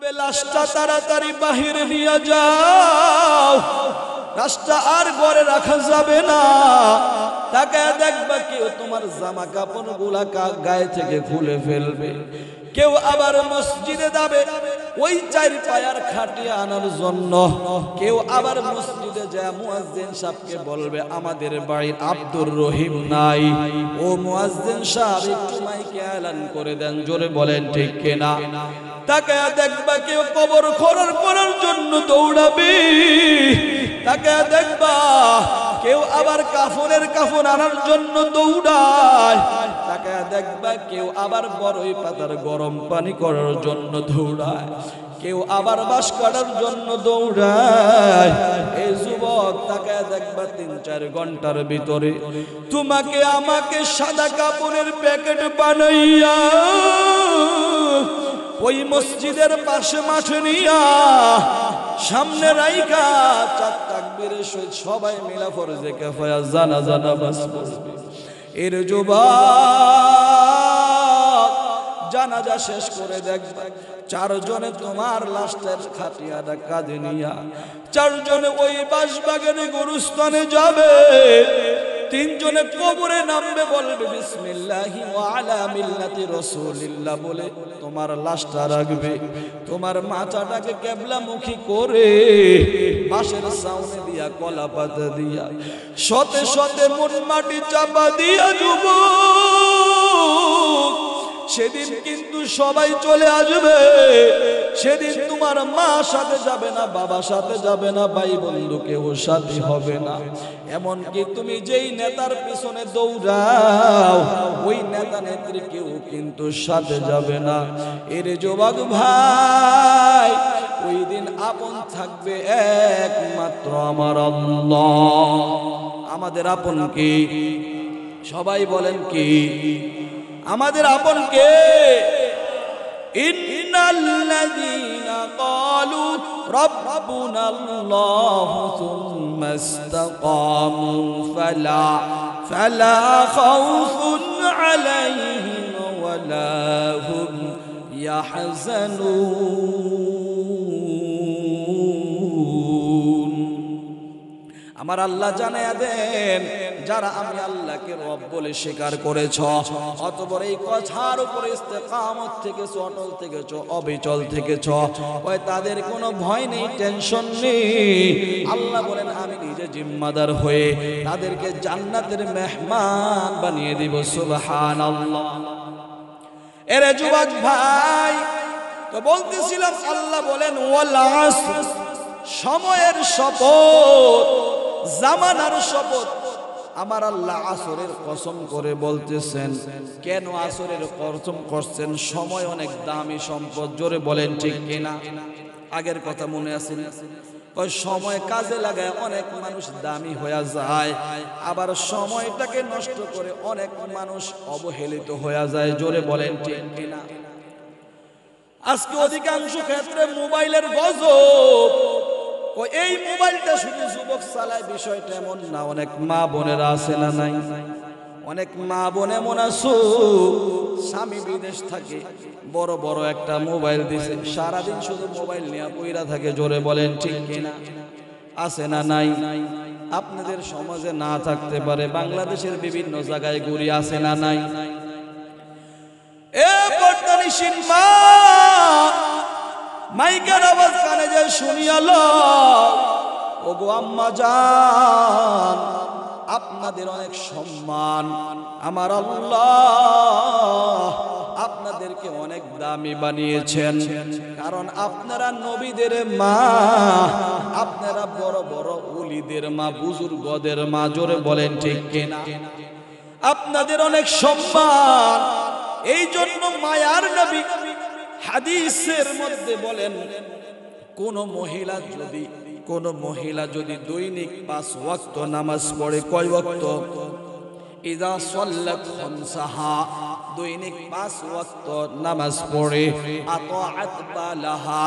বলবে লাশটা তাড়াতাড়ি বাহিরে নিয়ে যাও, লাশটা আর ঘরে রাখা যাবে না। তাকে দেখবা কেউ তোমার জামা কাপড় গুলা গায়ে থেকে খুলে ফেলবে, কেউ আবার মসজিদে যাবে ওই চার পায়ার খাটিয়া আনার জন্য, কেউ আবার মসজিদে যায় মুয়াজ্জিন সাহেবকে বলবে আমাদের বাড়ির আব্দুর রহিম নাই, ও মুয়াজ্জিন সাহেব একটু মাইকে এলান করে দেন, জোরে বলেন ঠিক কিনা। তাকে দেখবা কেউ কবর খনন করার জন্য দৌড়াবে, তাকে দেখবা কেউ আবার কাফনের কাফন আনার জন্য দৌড়ায়, তাকে দেখবা কেউ আবার বড়ই পাতার গরম পানি করার জন্য দৌড়ায়, কেউ আবার বাঁশ কাটার জন্য দৌড়ায়। এই যুবক তাকে দেখবা ৩-৪ ঘন্টার ভিতরে তোমাকে আমাকে সাদা কাপড়ের প্যাকেট বানাইয়া ওই মসজিদের পাশে মাঠে নিয়া সামনে রাইখা ৪ তাকবীরের সহিত সবাই মিলা ফরজে কিফায়া জানাজা নামাজ পড়বে। এর যুবক জানাজা শেষ করে দেখবা ৪ জনে তোমার লাশটার খাটিয়াটা কাঁধে নিয়া ৪ জনে ওই বাঁশবাগানের গরুস্থানে যাবে, ৩ জনে কবরে নামবে, বলবে বিসমিল্লাহি ওয়া আলা মিল্লাতি রাসূলিল্লাহ বলে তোমার লাশটা রাখবে। তোমার মাথাটাকে কিবলামুখী করে বাঁশের ছাউনি দিয়া কলা পাতা দিয়া শতে শতে মন মাটি চাপা দিয়া যুবক সেদিন কিন্তু সবাই চলে আসবে। সেদিন তোমার মা সাথে যাবে না, বাবা সাথে যাবে না, ভাই বন্ধু কেউ সাথে হবে না। এমনকি তুমি যেই নেতার পিছনে দৌড়াও ওই নেতা নেত্রী কেউ কিন্তু সাথে যাবে না। এর যুবক ভাই ওই দিন আপন থাকবে একমাত্র আমার আল্লাহ। আমাদের আপন কি? সবাই বলেন কি? আমাদের আপন কে? ইন্নাল্লাযীনা ক্বালু রাব্বুনাল্লাহু সুম্মা ইসতাকামু ফালা খাউফুন আলাইহিম ওয়ালা হুম ইয়াহজানুন। আমার আল্লাহ জানায়া দেন যারা আমি আল্লাহকে রব বলে স্বীকার করেছ, অতঃপর এই কথার উপরে ইস্তেকামত থেকেছ, অটল থেকেছ, অবিচল থেকেছ, ওই তাদের কোনো ভয় নেই, টেনশন নেই। আল্লাহ বলেন আমি নিজে জিম্মাদার হয়ে তাদেরকে জান্নাতের মেহমান বানিয়ে দিব। সুবহানাল্লাহ। এরে যুবক ভাই তো বলতেছিলাম আল্লাহ বলেন ওয়াল আসর, সময়ের শপথ, জামানার শপথ। আমার আল্লাহ আসরের কসম করে বলতেছেন। কেন আসরের কসম করছেন? সময় অনেক দামি সম্পদ, জোরে বলেন ঠিক কিনা। আগের কথা মনে আছে? ওই সময় কাজে লাগায় অনেক মানুষ দামি হয়ে যায়, আবার সময়টাকে নষ্ট করে অনেক মানুষ অবহেলিত হয়ে যায়, জোরে বলেন ঠিক কিনা। আজকে অধিকাংশ ক্ষেত্রে মোবাইলের গজব। এই মোবাইলটা শুধু যুবক চালায় বিষয়টা এমন না, অনেক মা বোনেরা আছে না নাই? অনেক মা বোন এমন আছো স্বামী বিদেশ থাকে, বড় বড় একটা মোবাইল দিছে, সারাদিন শুধু মোবাইল নিয়ে পইরা থাকে, জোরে বলেন ঠিক কিনা। আছে না নাই? আপনাদের সমাজে না থাকতে পারে, বাংলাদেশের বিভিন্ন জায়গায় ঘুরি, আছে না নাই? এ পর্দানিশীন মা, মাইকের আওয়াজ কানে যায় শুনিয়ালো, ওগো আম্মা জান, আপনাদের অনেক সম্মান। আমার আল্লাহ আপনাদেরকে অনেক দামি বানিয়েছেন, কারণ আপনারা নবীদের মা, আপনারা বড় বড় ওলিদের মা, বুজুর্গদের মা, জোরে বলেন ঠিক কিনা। আপনাদের অনেক সম্মান। এই জন্য মায়ার নবী হাদিসের মধ্যে বলেন কোন মহিলা যদি দৈনিক 5 ওয়াক্ত নামাজ পড়ে, কয় ওয়াক্ত? ইযা সাল্লাত খামসাহা দৈনিক 5 ওয়াক্ত নামাজ পড়ে আতাআত বালাহা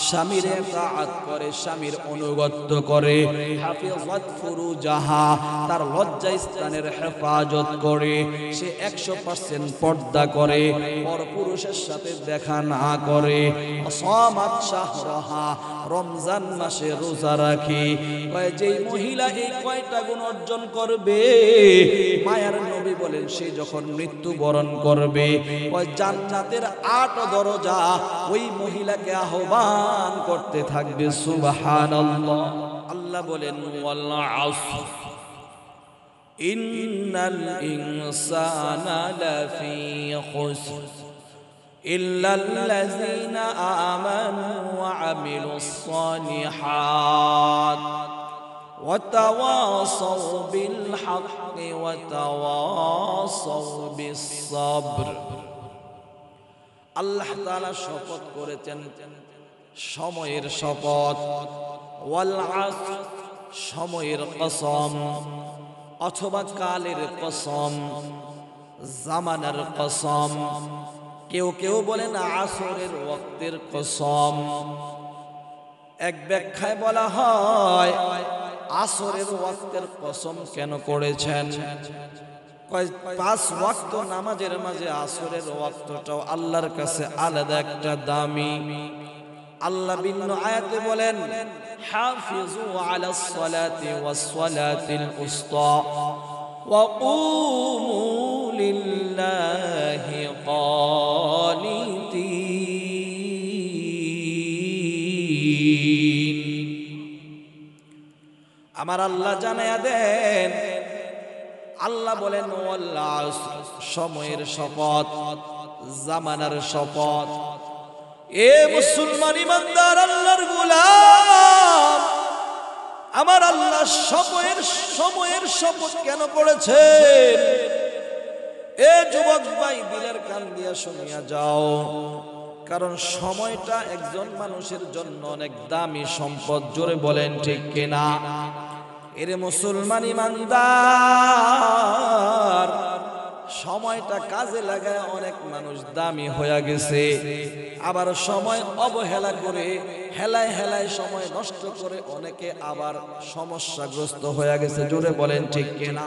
স্বামীর তাআত করে স্বামীর অনুগত করে হাফিজাত ফুরুজাহা তার লজ্জা স্থানের হেফাজত করে সে 100% পর্দা করে পরপুরুষের সাথে দেখা না করে সামাত শাহরাহা রমজান মাসে রোজা রাখে কয় যেই মহিলা এই কয়টা গুণ অর্জন করবে মায়ার নবী বলেন সে যখন মৃত্যুবরণ করবে ওই জান্নাতের 8 দরজা ওই মহিলাকে আহ্বান করতে থাকবে সুবহানাল্লাহ আল্লাহ বলেন ওয়াল আসর ইন্নাল ইনসানা লাফি খুসর ইল্লাল্লাযীনা আমানু ওয়া আমিলুস সালিহাত وتواصوا بالحق وتواصوا بالصبر আল্লাহ তাআলা শপথ করেছেন সময়ের শপথ ওয়াল আসর সময়ের কসম অথবা কালের কসম জামানার কসম কেউ কেউ বলেন আসরের ওয়াক্তের কসম এক ব্যাখ্যায় বলা হয় আসরের ওয়াক্তের কসম কেন করেছেন 5 ওয়াক্ত নামাজের মাঝে আসরের ওয়াক্তটাও আল্লাহর কাছে আলাদা একটা দামি আল্লাহ ভিন্ন আয়াতে বলেন হাফিজু আলাস সালাতি ওয়াস সালাতিল উসতা ওয়া কুমু লিল্লাহি কানিতিন আমার আল্লাহ জানায়া দেন আল্লাহ বলেন ওয়াল আসর সময়ের শপথ জামানার শপথ এ মুসলমান ইমানদার আল্লাহর গোলাম আমার আল্লাহ সময়ের শপথ কেন করেছেন এ যুবক ভাই দিলের কান দিয়া শুনিয়া যাও কারণ সময়টা একজন মানুষের জন্য অনেক দামি সম্পদ জোরে বলেন ঠিক কিনা এরে মুসলমান ইমানদার সময়টা কাজে লাগায় অনেক মানুষ দামি হয়ে গেছে আবার সময় অবহেলা করে হেলায় হেলায় সময় নষ্ট করে অনেকে আবার সমস্যাগ্রস্ত হয়ে গেছে জোরে বলেন ঠিক কিনা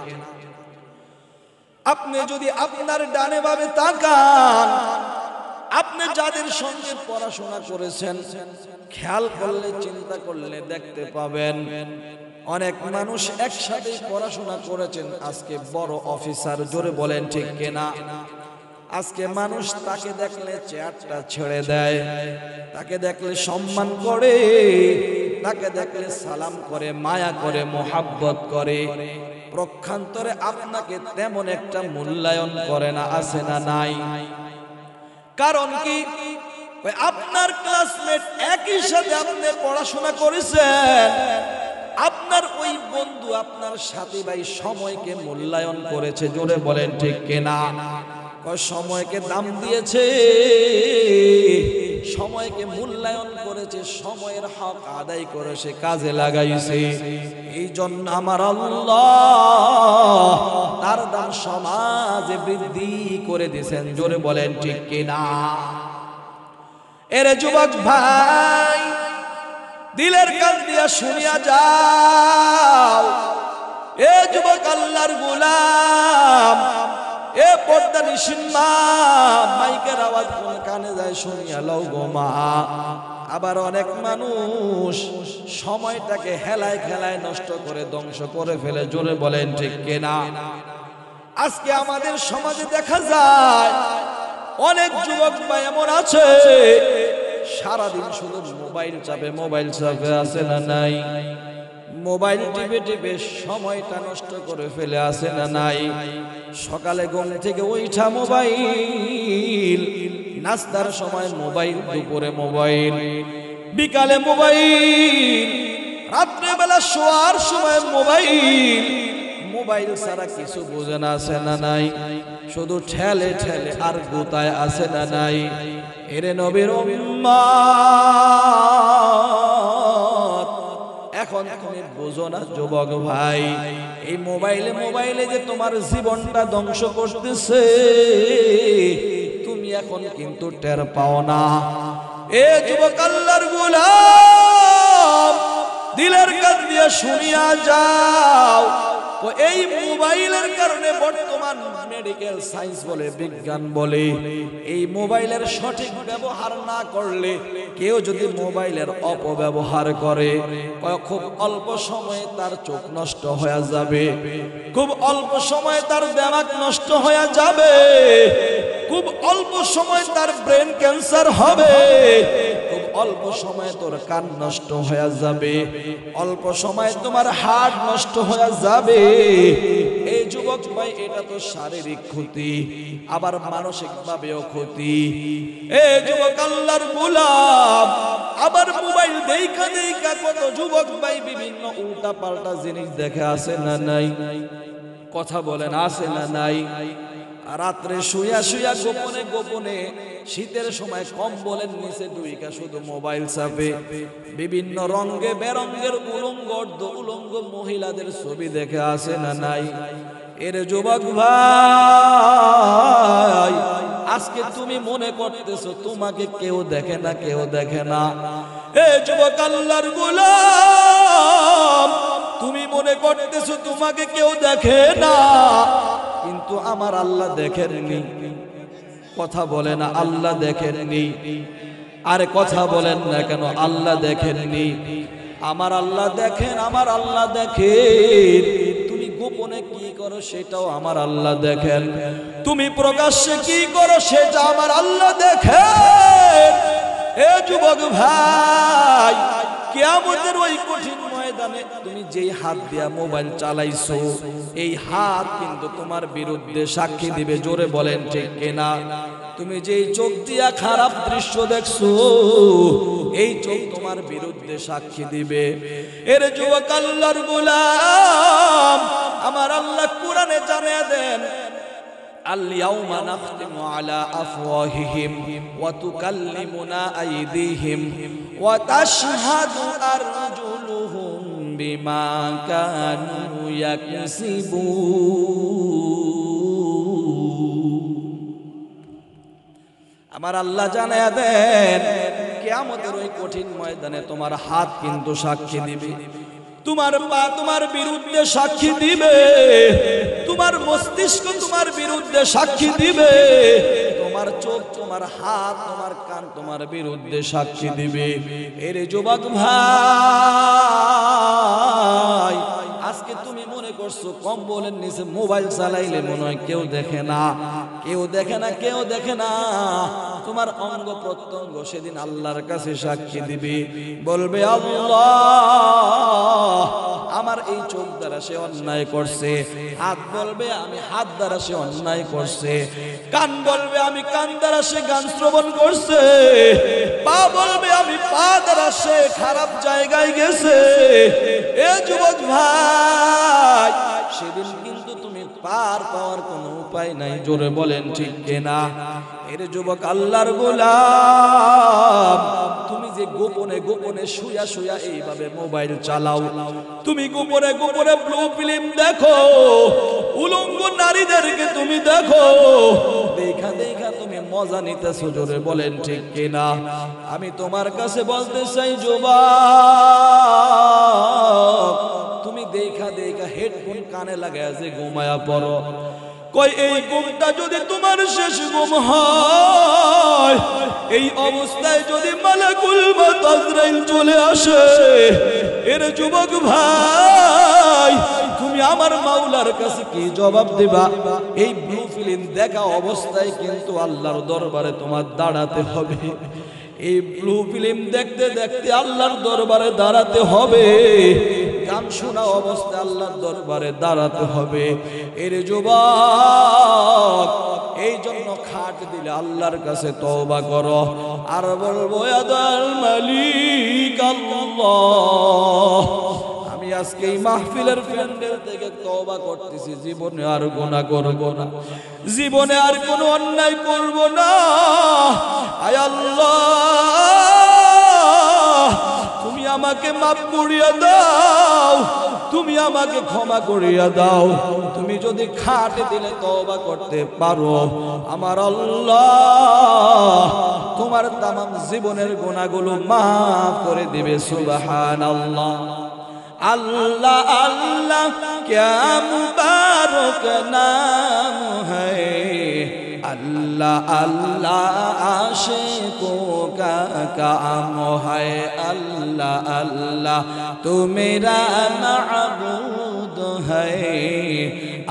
আপনি যদি আপনার ডানে বামে তাকান আপনি যাদের সঙ্গে পড়াশোনা করেছেন খেয়াল করলে চিন্তা করলে দেখতে পাবেন অনেক মানুষ একসাথে পড়াশোনা করেছেন আজকে বড় অফিসার জোরে বলেন ঠিক কিনা আজকে মানুষ তাকে দেখলে চেয়ারটা ছেড়ে দেয় তাকে দেখলে সম্মান করে তাকে দেখলে সালাম করে মায়া করে মোহাব্বত করে প্রক্ষান্তরে আপনাকে তেমন একটা মূল্যায়ন করে না আছে না নাই কারণ কি আপনার ক্লাসমেট একই সাথে আপনি পড়াশোনা করেছেন আপনার ওই বন্ধু আপনার সাথী ভাই সময়কে মূল্যায়ন করেছে জোরে বলেন ঠিক কিনা সময়কে দাম দিয়েছে সময়কে মূল্যায়ন করেছে সময়ের হক আদায় করেছে কাজে লাগাইছে এই জন্য আমার আল্লাহ তার দাম সমাজে বৃদ্ধি করে দিয়েছেন জোরে বলেন ঠিক কিনা এরে যুবক ভাই দিলের কান দিয়া শুনিয়া যাও এ যুবক আল্লাহর গোলাম এ পর্দা নিশিন মা মাইকের আওয়াজ কোন কানে যায় শুনিয়া লও গো মা আবার অনেক মানুষ সময়টাকে হেলায় খেলায় নষ্ট করে ধ্বংস করে ফেলে জোরে বলেন ঠিক কিনা আজকে আমাদের সমাজে দেখা যায় অনেক যুবক ভাই এমন আছে সারাদিন শুধু মোবাইল চাপে আছে না নাই মোবাইল টিপে সময়টা নষ্ট করে ফেলে আছে না নাই সকালে ঘুম থেকে ওইটা মোবাইল নাস্তার সময় মোবাইল দুপুরে মোবাইল বিকালে মোবাইল রাত্রে বেলা শোয়ার সময় মোবাইল ছাড়া কিছু বোঝে না আছে না নাই শুধু ঠেলে ঠেলে আর গোতায় আছে না নাই এরে নবীর উম্মত এখন তুমি বুঝো না যুবক ভাই এই মোবাইলে যে তোমার জীবনটা ধ্বংস করতেছে, তুমি এখন কিন্তু টের পাও না। এ যুবক আল্লাহর গোলাম, দিলের কান দিয়ে শুনিয়া যাও, ও এই মোবাইলের কারণে বর্তমান মেডিকেল সায়েন্স বলে, বিজ্ঞান বলে, এই মোবাইলের সঠিক ব্যবহার না করলে, কেউ যদি মোবাইলের অপব্যবহার করে, খুব অল্প সময়ে তার চোখ নষ্ট হয়ে যাবে, খুব অল্প সময়ে তার দিমাগ নষ্ট হয়ে যাবে, খুব অল্প সময় তার ব্রেন ক্যান্সার হবে, খুব অল্প সময়ে তোর কান নষ্ট হয়ে যাবে, অল্প সময়ে তোমার হার্ট নষ্ট হয়ে যাবে। এই যুবক ভাই, এটা তো শারীরিক ক্ষতি, আবার মানসিক ভাবেও ক্ষতি। এই যুবক আল্লাহর গোলাম, আবার মোবাইল দেখা দেখা কত যুবক ভাই বিভিন্ন উল্টা পাল্টা জিনিস দেখে, আছে না নাই? কথা বলেন, আছে না নাই? রাত্রে শুয়া শুয়া গোপনে গোপনে শীতের সময় কম্বলের নিচে দুইকা শুধু মোবাইল চাপে, বিভিন্ন রঙে বেরঙের উলঙ্গ অর্ধ উলঙ্গ মহিলাদের ছবি দেখে, আছে না নাই? এর যুবক ভাই, আজকে তুমি মনে করতেছো তোমাকে কেউ দেখে না, কেউ দেখে না। এ যুবক আল্লাহর গোলাম, তুমি মনে করতেছো তোমাকে কেউ দেখে না, কিন্তু আমার আল্লাহ দেখেননি। কথা বলে না, আল্লাহ দেখেননি। আরে কথা বলেন না কেন? আল্লাহ দেখেননি। আমার আল্লাহ দেখেন, আমার আল্লাহ দেখেন। তুমি গোপনে কি করো সেটাও আমার আল্লাহ দেখেন, তুমি প্রকাশ্যে কি করো সেটা আমার আল্লাহ দেখেন। এ যুবক ভাই, কিয়ামতের ওই কঠিন ময়দানে তুমি যেই হাত দিয়া মোবাইল চালাইছো, এই হাত কিন্তু তোমার বিরুদ্ধে সাক্ষী দিবে। জোরে বলেন ঠিক কিনা? তুমি যেই চোখ দিয়া খারাপ দৃশ্য দেখছো, এই চোখ তোমার বিরুদ্ধে সাক্ষী দিবে। এর যুবক আল্লাহর গোলাম, আমার আল্লাহ কোরআনে জানিয়ে দেন, اليوم نختم على أفواههم وتكلمنا أيديهم وتشهد أرجلهم بما كانوا يكسبون। আমার আল্লাহ জানিয়ে দেন, কিয়ামতের ওই কঠিন ময়দানে তোমার হাত কিন্তু সাক্ষী দিবে, তোমার পা তোমার বিরুদ্ধে সাক্ষী দিবে, তোমার মস্তিষ্ক তোমার বিরুদ্ধে সাক্ষী দিবে, তোমার চোখ, তোমার হাত, তোমার কান তোমার বিরুদ্ধে সাক্ষী দিবে। এর যুবক ভাই, আজকে তুমি মনে করছো কম্বলের নিচে মোবাইল চালাইলে মনে হয় কেউ দেখে না, কেউ দেখে না, কেউ দেখে না। তোমার অঙ্গ প্রত্যঙ্গ সেদিন আল্লাহর কাছে সাক্ষী দিবে, বলবে আল্লাহ আমার এই চোখ দ্বারা সে অন্যায় করছে, হাত বলবে আমি হাত দ্বারা সে অন্যায় করছে, কান বলবে আমি কান দ্বারা সে গান শ্রবণ করছে, পা বলবে আমি পা দ্বারা সে খারাপ জায়গায় গেছে। এ যুবক ভাই, সেদিন কিন্তু তুমি পার পাওয়ার কোনো উপায় নাই। জোরে বলেন ঠিক কিনা? এর যুবক আল্লাহর গোলাম, তুমি যে গোপনে গোপনে শুয়া শুয়া এইভাবে মোবাইল চালাও, তুমি গোপনে গোপনে ব্লু ফিল্ম দেখো, উলঙ্গ নারীদেরকে তুমি দেখো, দেখা দেখা তুমি মজা নিতেছো। জোরে বলেন ঠিক কিনা? আমি তোমার কাছে বলতে চাই যুবক, তুমি দেখা দেখা হেডফোন কানে লাগায় যে ঘুমায়া পড়ো, কই এই ঘুমটা যদি তোমার শেষ ঘুম হয়, এই অবস্থায় যদি মালাকুল মউত আজরাইল চলে আসে, এর যুবক ভাই তুমি আমার মাওলার কাছে কি জবাব দিবা? এই ব্লু ফিল্ম দেখা অবস্থায় কিন্তু আল্লাহর দরবারে তোমার দাঁড়াতে হবে। এই ব্লু ফিল্ম দেখতে দেখতে আল্লাহর দরবারে দাঁড়াতে হবে, গান শোনা অবস্থায় আল্লাহর দরবারে দাঁড়াতে হবে। এর যুবক, এই জন্য খাট দিলে আল্লাহর কাছে তওবা করো, আর বলবো ইয়াদাল মালিক আল্লাহ, আমি আজকে এই মাহফিলের প্যান্ডেল থেকে তওবা করতেছি, জীবনে আর গুনাহ করব না, জীবনে আর কোনো অন্যায় করব না। আয় আল্লাহ, তুমি আমার আমাকে মাফ করিয়া দাও, তুমি আমাকে ক্ষমা করিয়া দাও। তুমি যদি খাটে দিলে তওবা করতে পারো, আমার আল্লাহ তোমার তামাম জীবনের গুনাহগুলো মাফ করে দিবে। সুবহানাল্লাহ। अल्लाह अल्लाह क्या मुबारक नाम है, अल्लाह अल्लाह आशिकों का काम है, अल्लाह अल्लाह तू मेरा माबूद है,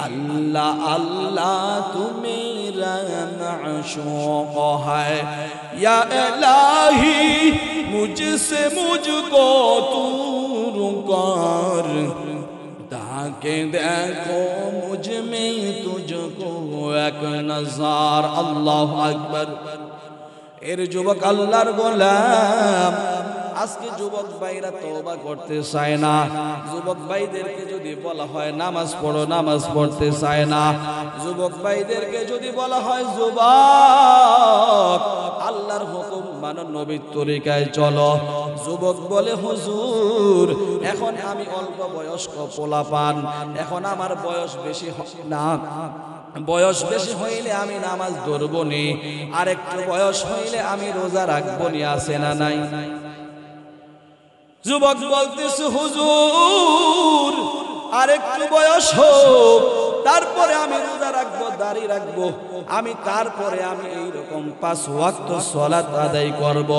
अल्लाह अल्लाह तू मेरा माशूक है। या इलाही मुझसे मुझको दूर कर, ताकि देखो मुझ में तुझको एक नज़र। अल्लाहु अकबर। এর যুবক আল্লাহর গোলাম, আজকে যুবক ভাইরা তওবা করতে চায় না। যুবক ভাইদেরকে যদি বলা হয় নামাজ পড়ো, নামাজ পড়তে চায় না। যুবক ভাইদেরকে যদি বলা হয় যুবক আল্লাহর হুকুম মানো, নবীর তরিকায় চলো, যুবক বলে হুজুর এখন আমি অল্প বয়স্ক পোলাপান, এখন আমার বয়স বেশি না, বয়স বেশি হইলে আমি নামাজ ধরবো নি, আর একটু বয়স হইলে আমি রোজা রাখবো নি, আছে না নাই? যুবক বলতেছে হুজুর আর একটু বয়স হোক, তারপরে আমি রোজা রাখবো, দাড়ি রাখবো, আমি তারপরে আমি এইরকম 5 ওয়াক্ত সালাত আদায় করব।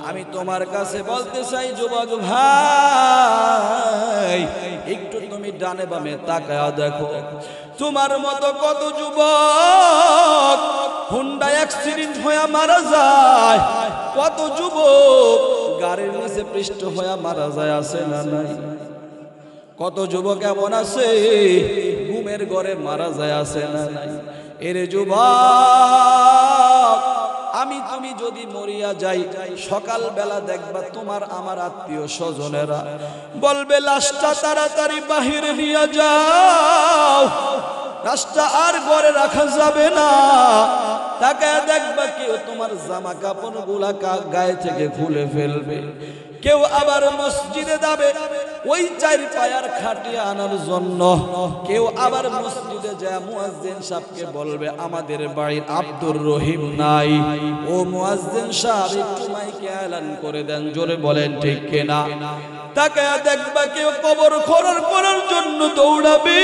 আমি তোমার কাছে বলতে চাই যুবক ভাই, একটু তুমি ডানে বামে তাকায়া দেখো, তোমার মতো কত যুবক হুন্ডা অ্যাক্সিডেন্ট হয়ে মারা যায়, কত যুবক গাড়ির নিচে পৃষ্ঠ হয়ে মারা যায়, আছে না নাই? কত যুবক এমন আছে ঘুমের ঘরে মারা যায়, আছে না নাই? এরে যুবক, আমি তুমি যদি মরিয়া যাই, সকাল বেলা দেখবা তোমার আমার আত্মীয় স্বজনেরা বলবে লাশটা তাড়াতাড়ি বাহিরে নিয়ে যাও, লাশটা আর ঘরে রাখা যাবে না। তাকে দেখবা কেউ তোমার জামা কাপড় গুলা গায়ে থেকে খুলে ফেলবে, কেউ আবার মসজিদে যাবে ওই 4 পায়ার খাটিয়া আনার জন্য, কেউ আবার মসজিদে যায় মুয়াজ্জিন সাহেবকে বলবে আমাদের বাড়ির আব্দুর রহিম নাই, ও মুয়াজ্জিন সাহেব একটু মাইকে এলান করে দেন, জোরে বলেন ঠিক কিনা? তাকে দেখবা কেউ কবর খনন করার জন্য দৌড়াবে,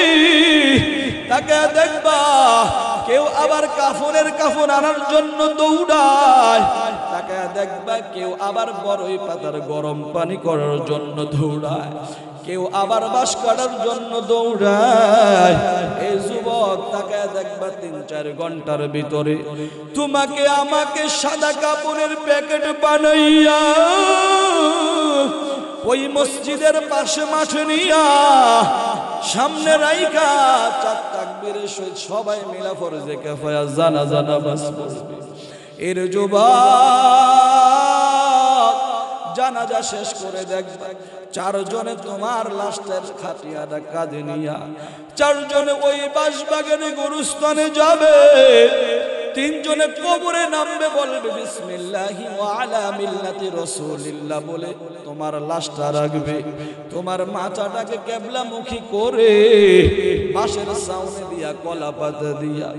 তাকে দেখবা কেউ আবার কাফনের কাফন আনার জন্য দৌড়ায়, তাকে দেখবা কেউ আবার বড়ই পাতার গরম পানি করার জন্য দৌড়ায়, কেউ আবার বাঁশ কাটার জন্য দৌড়ায়। এই যুবক তাকে দেখবা 3-4 ঘন্টার ভিতরে তোমাকে আমাকে সাদা কাপড়ের প্যাকেট বানাইয়া ওই মসজিদের পাশে মাঠে নিয়া সামনে রাইখা 4 তাকবীরের সহিত সবাই মিলা ফরজে কিফায়া জানাজা নামাজ পড়বে। এর যুবক জানাজা শেষ করে দেখবা 4 জনে তোমার লাশের খাটিয়াটা কাঁধে নিয়া 4 জনে ওই বাঁশবাগানে গরুস্থানে যাবে, 3 জনে কবরে নামবে, বলবে বিসমিল্লাহি ওয়া আলা মিল্লাতি রাসূলিল্লাহ বলে তোমার লাশটা রাখবে, তোমার মাথাটাকে কিবলামুখী করে বাঁশের ছাউনি দিয়া কলা পাতা দিয়া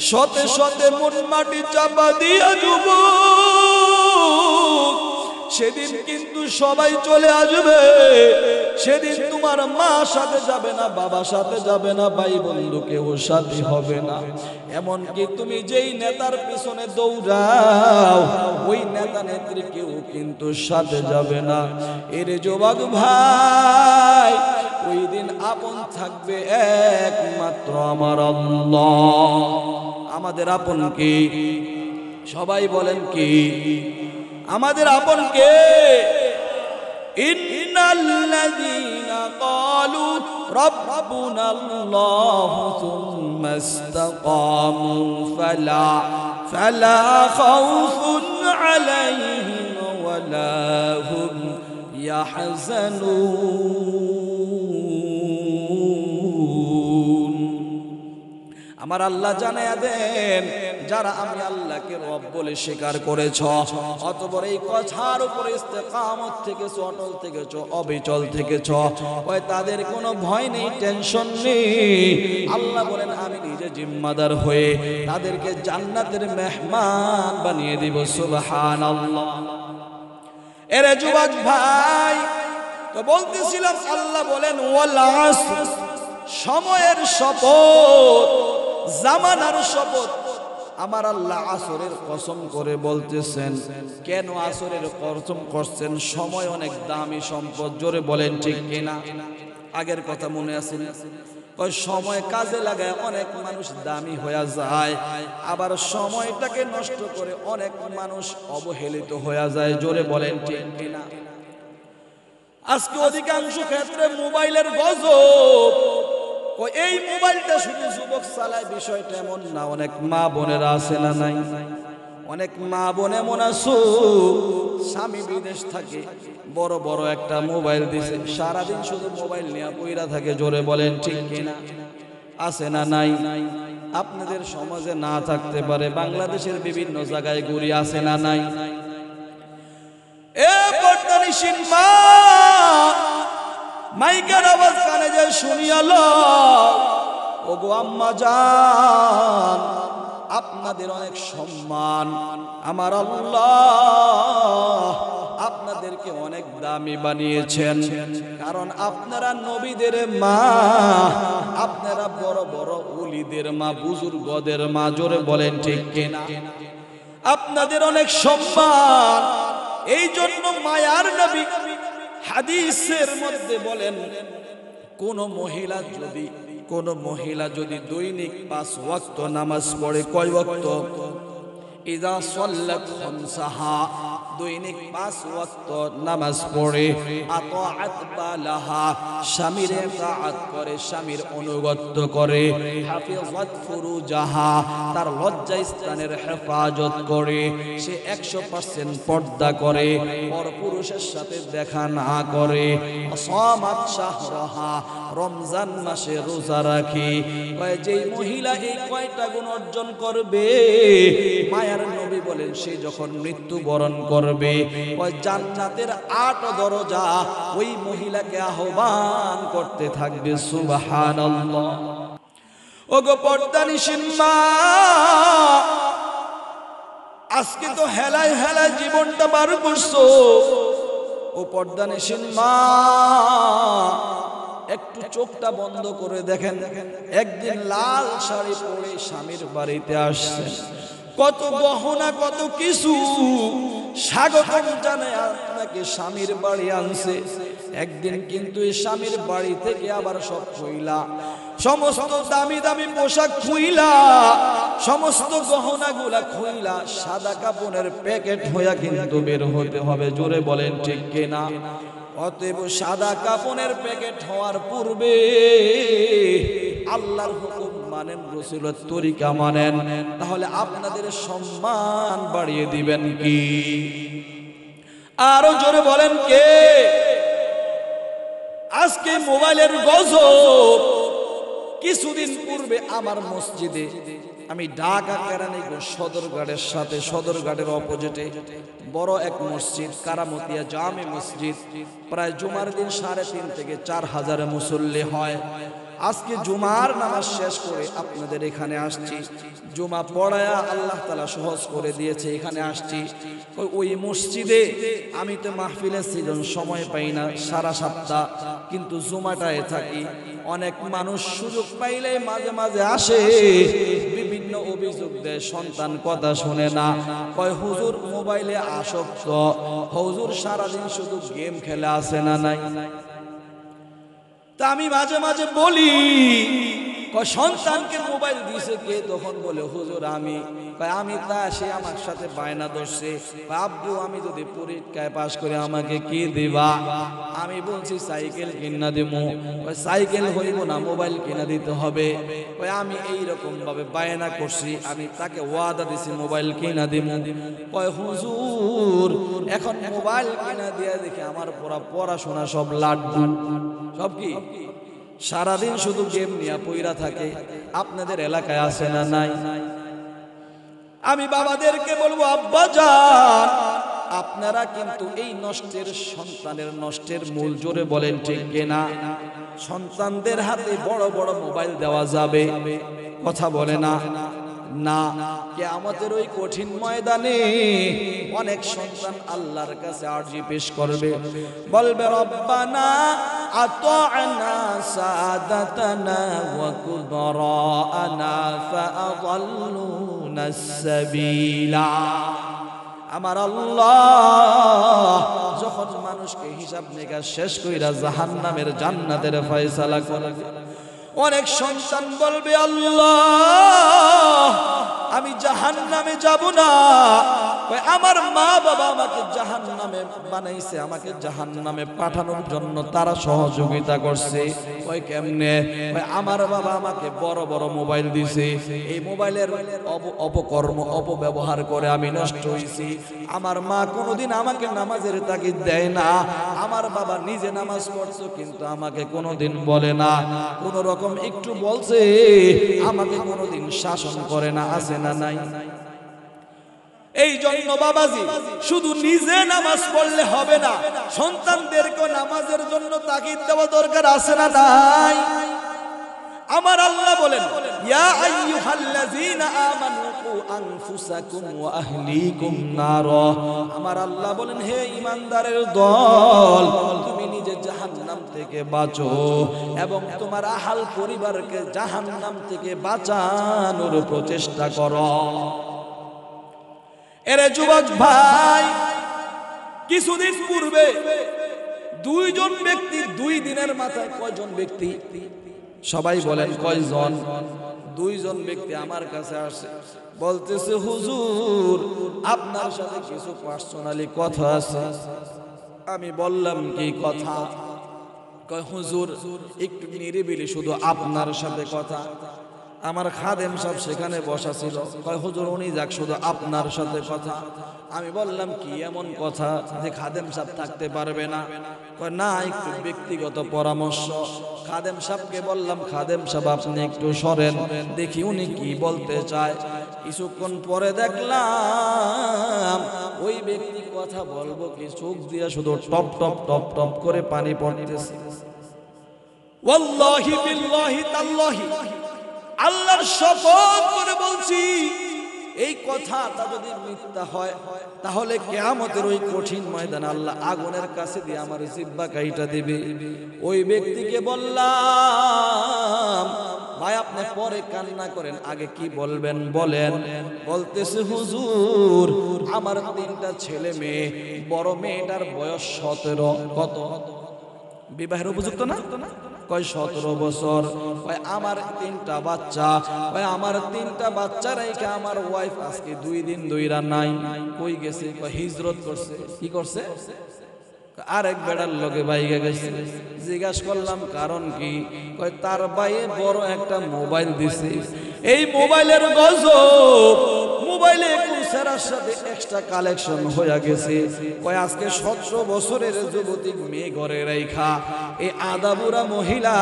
শতে শতে মন মাটি চাপা দিয়া যুবক সেদিন কিন্তু সবাই চলে আসবে, সেদিন তোমার মা সাথে যাবে না, বাবা সাথে যাবে না, ভাই বন্ধু কেউ সাথে হবে না। এমনকি তুমি যেই নেতার পিছনে দৌড়াও ওই নেতা নেত্রী কেউ কিন্তু সাথে যাবে না। এর যুবক ভাই, ওই দিন আপন থাকবে একমাত্র আমার আল্লাহ। আমাদের আপন কি? সবাই বলেন কি? আমাদের আপন কে? ইন্নাল্লাযীনা ক্বালু রাব্বুনাল্লাহু সুম্মা ইসতাকামু ফালা খাউফুন আলাইহিম ওয়ালা হুম ইয়াহজানুন। আমার আল্লাহ জানায়া দেন যারা আমি আল্লাহকে রব বলে স্বীকার করেছ, অতঃপর এই কথার উপরে ইস্তেকামত থেকেছ, অটল থেকেছ, অবিচল থেকেছ, ওই তাদের কোনো ভয় নেই, টেনশন নেই। আল্লাহ বলেন আমি নিজে জিম্মাদার হয়ে তাদেরকে জান্নাতের মেহমান বানিয়ে দিব। সুবহানাল্লাহ। এরে যুবক ভাই, তো বলতেছিলাম আল্লাহ বলেন ওয়াল আসর, সময়ের শপথ, জামানার শপথ। আমার আল্লাহ আসরের কসম করে বলতেছেন। কেন আসরের কসম করছেন? সময় অনেক দামি সম্পদ, জোরে বলেন ঠিক কিনা? আগের কথা মনে আছে? ওই সময় কাজে লাগায় অনেক মানুষ দামি হয়ে যায়, আবার সময়টাকে নষ্ট করে অনেক মানুষ অবহেলিত হয়ে যায়, জোরে বলেন ঠিক কিনা? আজকে অধিকাংশ ক্ষেত্রে মোবাইলের গজব। এই মোবাইলটা শুধু যুবক চালায় বিষয়টা এমন না, অনেক মা বোনেরা আছে না নাই? অনেক মা বোন এমন আছো স্বামী বিদেশ থাকে, বড় বড় একটা মোবাইল দিছে, সারাদিন শুধু মোবাইল নিয়ে পইরা থাকে, জোরে বলেন ঠিক কিনা? আছে না নাই? আপনাদের সমাজে না থাকতে পারে, বাংলাদেশের বিভিন্ন জায়গায় ঘুরি, আছে না নাই? এ বর্তমানে মা মাইকের আওয়াজ কানে যে শুনিয়ালো, ওগো আম্মা জান, আপনাদের অনেক সম্মান। আমার আল্লাহ আপনাদেরকে অনেক দামি বানিয়েছেন, কারণ আপনারা নবীদের মা, আপনারা বড় বড় ওলিদের মা, বুজুর্গদের মা, জোরে বলেন ঠিক কিনা? আপনাদের অনেক সম্মান। এই জন্য মায়ার নবী হাদিসের মধ্যে বলেন, কোন মহিলা যদি দৈনিক 5 ওয়াক্ত নামাজ পড়ে, কয় ওয়াক্ত? ইযা সাল্লাত খামসাহা, দৈনিক 5 ওয়াক্ত নামাজ পড়ে, আতাআত বালাহা, স্বামীর ইতাআত করে, স্বামীর অনুগত করে, হাফিজাত ফুরুজাহা, তার লজ্জা স্থানের হেফাজত করে, সে 100% পর্দা করে, পরপুরুষের সাথে দেখা না করে, সামাত শাহরাহা, রমজান মাসে রোজা রাখে। যেই মহিলা এই কয়টা গুণ অর্জন করবে, মায়ার নবী বলেন সে যখন মৃত্যুবরণ করবে, ওই জান্নাতের 8 দরজা ওই মহিলাকে আহ্বান করতে থাকবে। সুবহানাল্লাহ। ওগো পর্দানিশীন মা, আজকে তো হেলায় হেলায় জীবনটা বার করছো। ও পর্দানিশীন মা, একটু চোখটা বন্ধ করে দেখেন, একদিন লাল শাড়ি পরে স্বামীর বাড়িতে আসছে, কত গহনা, কত কিছু স্বাগতম জানায় আপনাকে স্বামীর বাড়ি আনছে। একদিন কিন্তু এই স্বামীর বাড়ি থেকে আবার সব খুইলা, সমস্ত দামি দামি পোশাক খুইলা, সমস্ত গহনাগুলা খুইলা, সাদা কাপড়ের প্যাকেট হইয়া কিন্তু বের হতে হবে, জোরে বলেন ঠিক কিনা? অতএব সাদা কাপড়ের প্যাকেট হওয়ার পূর্বে আল্লাহর হুকুম মানেন, রাসূলের তরিকা মানেন, তাহলে আপনাদের সম্মান বাড়িয়ে দিবেন কি? আরো জোরে বলেন কে? আজকে মোবাইলের গজব। কিছুদিন পূর্বে আমার মসজিদে, আমি ঢাকা কেরানীগঞ্জ সদরঘাটের সাথে, সদরঘাটের অপোজিটে বড় এক মসজিদ, কারামতিয়া জামে মসজিদ, প্রায় জুমার দিন 3.5 থেকে 4 হাজার মুসল্লি হয়। আজকে জুমার নামাজ শেষ করে আপনাদের এখানে আসছি, জুমা পড়ায়া আল্লাহ তাআলা সহজ করে দিয়েছে, এখানে আসছি। ওই মসজিদে আমি তো মাহফিলের সিজন সময় পাই না সারা সপ্তাহ, কিন্তু জুমাটায় থাকি। অনেক মানুষ সুযোগ পাইলে মাঝে মাঝে আসে, বিভিন্ন অভিযোগ দেয়, সন্তান কথা শুনে না, কয় হুজুর মোবাইলে আসক্ত, হুজুর সারাদিন শুধু গেম খেলে, আসে না নাই? তা আমি মাঝে মাঝে বলি, সন্তানকে মোবাইল দিছে কে? তখন বলে হুজুর আমি। আমি তা, সে আমার সাথে বায়না ধরছে, আব্বু আমি যদি পরীক্ষায় পাশ করে আমাকে কি দিবা? আমি বলছি সাইকেল কিনা দেবো। সাইকেল হইব না, মোবাইল কিনা দিতে হবে। আমি এইরকম ভাবে বায়না করছি, আমি তাকে ওয়াদা দিছি মোবাইল কিনা দিব। হুজুর এখন মোবাইল কিনা দিয়া দেখে আমার পড়াশোনা সব লাড্ডু, সব কি সারাদিন শুধু গেম নিয়ে পইরা থাকে। আপনাদের এলাকায় আছে না নাই? আমি বাবাদেরকে বলবো, আব্বা যান, আপনারা কিন্তু এই নষ্টের সন্তানের নষ্টের মূল, জোরে বলেন ঠিক কিনা? সন্তানদের হাতে বড় বড় মোবাইল দেওয়া যাবে? কথা বলে না? না। কিয়ামতের ওই কঠিন ময়দানে অনেক সন্তান আল্লাহর কাছে আরজি পেশ করবে, বলবে রব্বানা আতা'না সাদাতানা ওয়া কুবরা'ানা ফাআযাল্লুনা সাবিলা। আমার আল্লাহ যখন মানুষকে হিসাব নিকাশ শেষ কইরা জাহান্নামের জান্নাতের ফয়সালা করবে, অনেক সন্তান বলবে আল্লাহ আমি জাহান্নামে যাব না। আমার মা বাবা আমাকে জাহান্নামে বানাইছে, আমাকে জাহান্নামে পাঠানোর জন্য তারা সহযোগিতা করছে। ওই কেমনে? আমার বাবা আমাকে বড় বড় মোবাইল দিছে, এই মোবাইলের অপকর্ম অপব্যবহার করে আমি নষ্ট হইছি। আমার মা কোনোদিন আমাকে নামাজের তাগিদ দেয় না, আমার বাবা নিজে নামাজ পড়ছে কিন্তু আমাকে কোনোদিন বলে না, কোন রকম একটু বলছে, আমাকে কোনোদিন শাসন করে না। আছে না নাই? এই জন্য বাবাজি শুধু নিজে নামাজ পড়লে হবে না, সন্তানদেরকে নামাজের জন্য তাকিদ দেওয়া দরকার। আছে না নাই? আমার আল্লাহ বলেন, ইয়া আইয়ুহাল্লাযীনা আমানু কু আনফুসাকুম ওয়া আহলিকুম নার। আমার আল্লাহ বলেন, হে ঈমানদারের দল, তুমি নিজে জাহান্নাম থেকে বাঁচো এবং তোমার আহাল পরিবারকে জাহান্নাম থেকে বাঁচানোর প্রচেষ্টা করো। এরে যুবক ভাই, কিছুদিন পূর্বে দুইজন ব্যক্তি, 2 দিনের মাথায় কয়জন ব্যক্তি? সবাই বলেন কয়জন? 2 জন ব্যক্তি আমার কাছে আসে, বলতেছে হুজুর আপনার সাথে কিছু পার্সোনালি কথা আছে। আমি বললাম কি কথা? কয় হুজুর একটু নিরিবিলি শুধু আপনার সাথে কথা। আমার খাদেম সাহেব সেখানে বসা ছিল, কয় হুজুর উনি যাক, শুধু আপনার সাথে কথা। আমি বললাম কি এমন কথা যে খাদেম সাহেব থাকতে পারবে না? কয় না, একটু ব্যক্তিগত পরামর্শ। খাদেম সাহেবকে বললাম, খাদেম সাহেব আপনি একটু সরেন, দেখি উনি কি বলতে চায়। কিছুক্ষণ পরে দেখলাম ওই ব্যক্তি কথা বলবো কি, চোখ দিয়ে শুধু টপ টপ টপ টপ করে পানি পড়তেছে। ওয়াল্লাহি বিল্লাহি তাল্লাহি, আল্লাহর শপথ করে বলছি, এই কথাটা যদি মিথ্যা হয় তাহলে কিয়ামতের ওই কঠিন ময়দানে আল্লাহ আগুনের কাছে দিয়ে আমার জিহ্বা কাইটা দিবে। ওই ব্যক্তিকে বললাম, ভাই আপনি পরে কান্না করেন, আগে কি বলবেন বলেন। বলতেছে হুজুর আমার 3টা ছেলে মেয়ে, বড় মেয়েটার বয়স 17। কত? বিবাহের উপযুক্ত না? কয় 17 বছর। কয় আমার 3টা বাচ্চা। কয় আমার 3টা বাচ্চা রেখে আমার ওয়াইফ আজকে 2 দিন ধইরা নাই। কই গেছে? কয় হিজরত করছে। কি করছে? আরেক বেড়ার লগে বাইকে গেছে। জিজ্ঞাসা করলাম কারণ কি? কয় তার বাইয়ে বড় একটা মোবাইল দিছে, এই মোবাইলের গজব, মোবাইলে কুলসারার সাথে এক্সট্রা কালেকশন হয়ে গেছে। কয় আজকে 17 বছরের যুবতী মেয়ে ঘরে রাইখা এই আদাবুরা মহিলা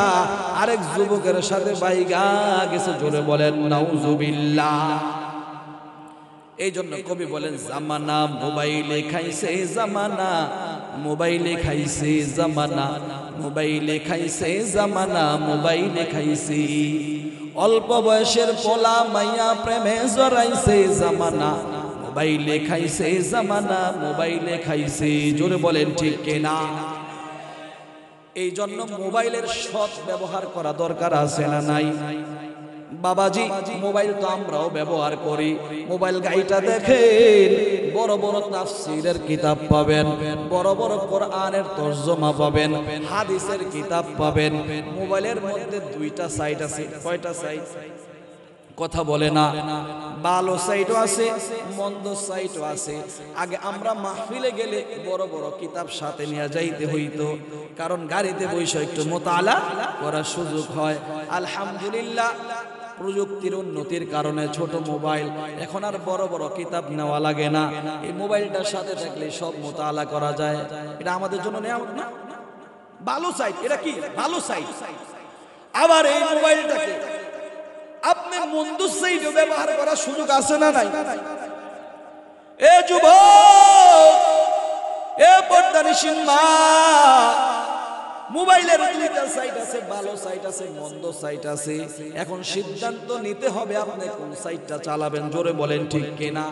আরেক যুবকের সাথে বাইগা গেছে। জোরে বলেন নাউজুবিল্লাহ। এই জন্য কবি বলেন, জামানা মোবাইলে খাইছে, জামানা মোবাইলে খাইছে, জামানা মোবাইলে খাইছে, জামানা মোবাইলে খাইছে। অল্প বয়সের পোলা মাইয়া প্রেমে জড়াইছে, জামানা মোবাইলে খাইছে, জামানা মোবাইলে খাইছে। জোরে বলেন ঠিক কিনা? এই জন্য মোবাইলের সৎ ব্যবহার করা দরকার। আছে না নাই? বাবাজি মোবাইল তো আমরাও ব্যবহার করি। মোবাইল গাইটা দেখেন, বড় বড় তাফসীরের কিতাব পাবেন, বড় বড় কোরআনের তরজমা পাবেন, হাদিসের কিতাব পাবেন। মোবাইলের মধ্যে 2টা সাইট আছে। কয়টা সাইট? কথা বলে না? ভালো সাইটও আছে, মন্দ সাইটও আছে। আগে আমরা মাহফিলে গেলে বড় বড় কিতাব সাথে নিয়ে যাইতে হইতো, কারণ গাড়িতে বসে একটু মোতালা করার সুযোগ হয়। আলহামদুলিল্লাহ প্রযুক্তির উন্নতির কারণে ছোট মোবাইল, এখন আর বড় বড় কিতাব নেওয়া লাগে না। এই মোবাইলটার সাথে থাকলে সব মোতালা করা যায়। এটা আমাদের জন্য নেওয়া না? ভালো সাইট। এটা কি ভালো সাইট? আবার এই মোবাইলটাকে আপনি মন্দ সাইডে ব্যবহার করার সুযোগ আছে না নাই? এ যুবক, এ পর্দানিসীন মা, মোবাইলের দুইটা সাইড আছে, ভালো সাইড আছে, মন্দ সাইড আছে। এখন সিদ্ধান্ত নিতে হবে আপনি কোন সাইডটা চালাবেন। জোরে বলেন ঠিক কিনা?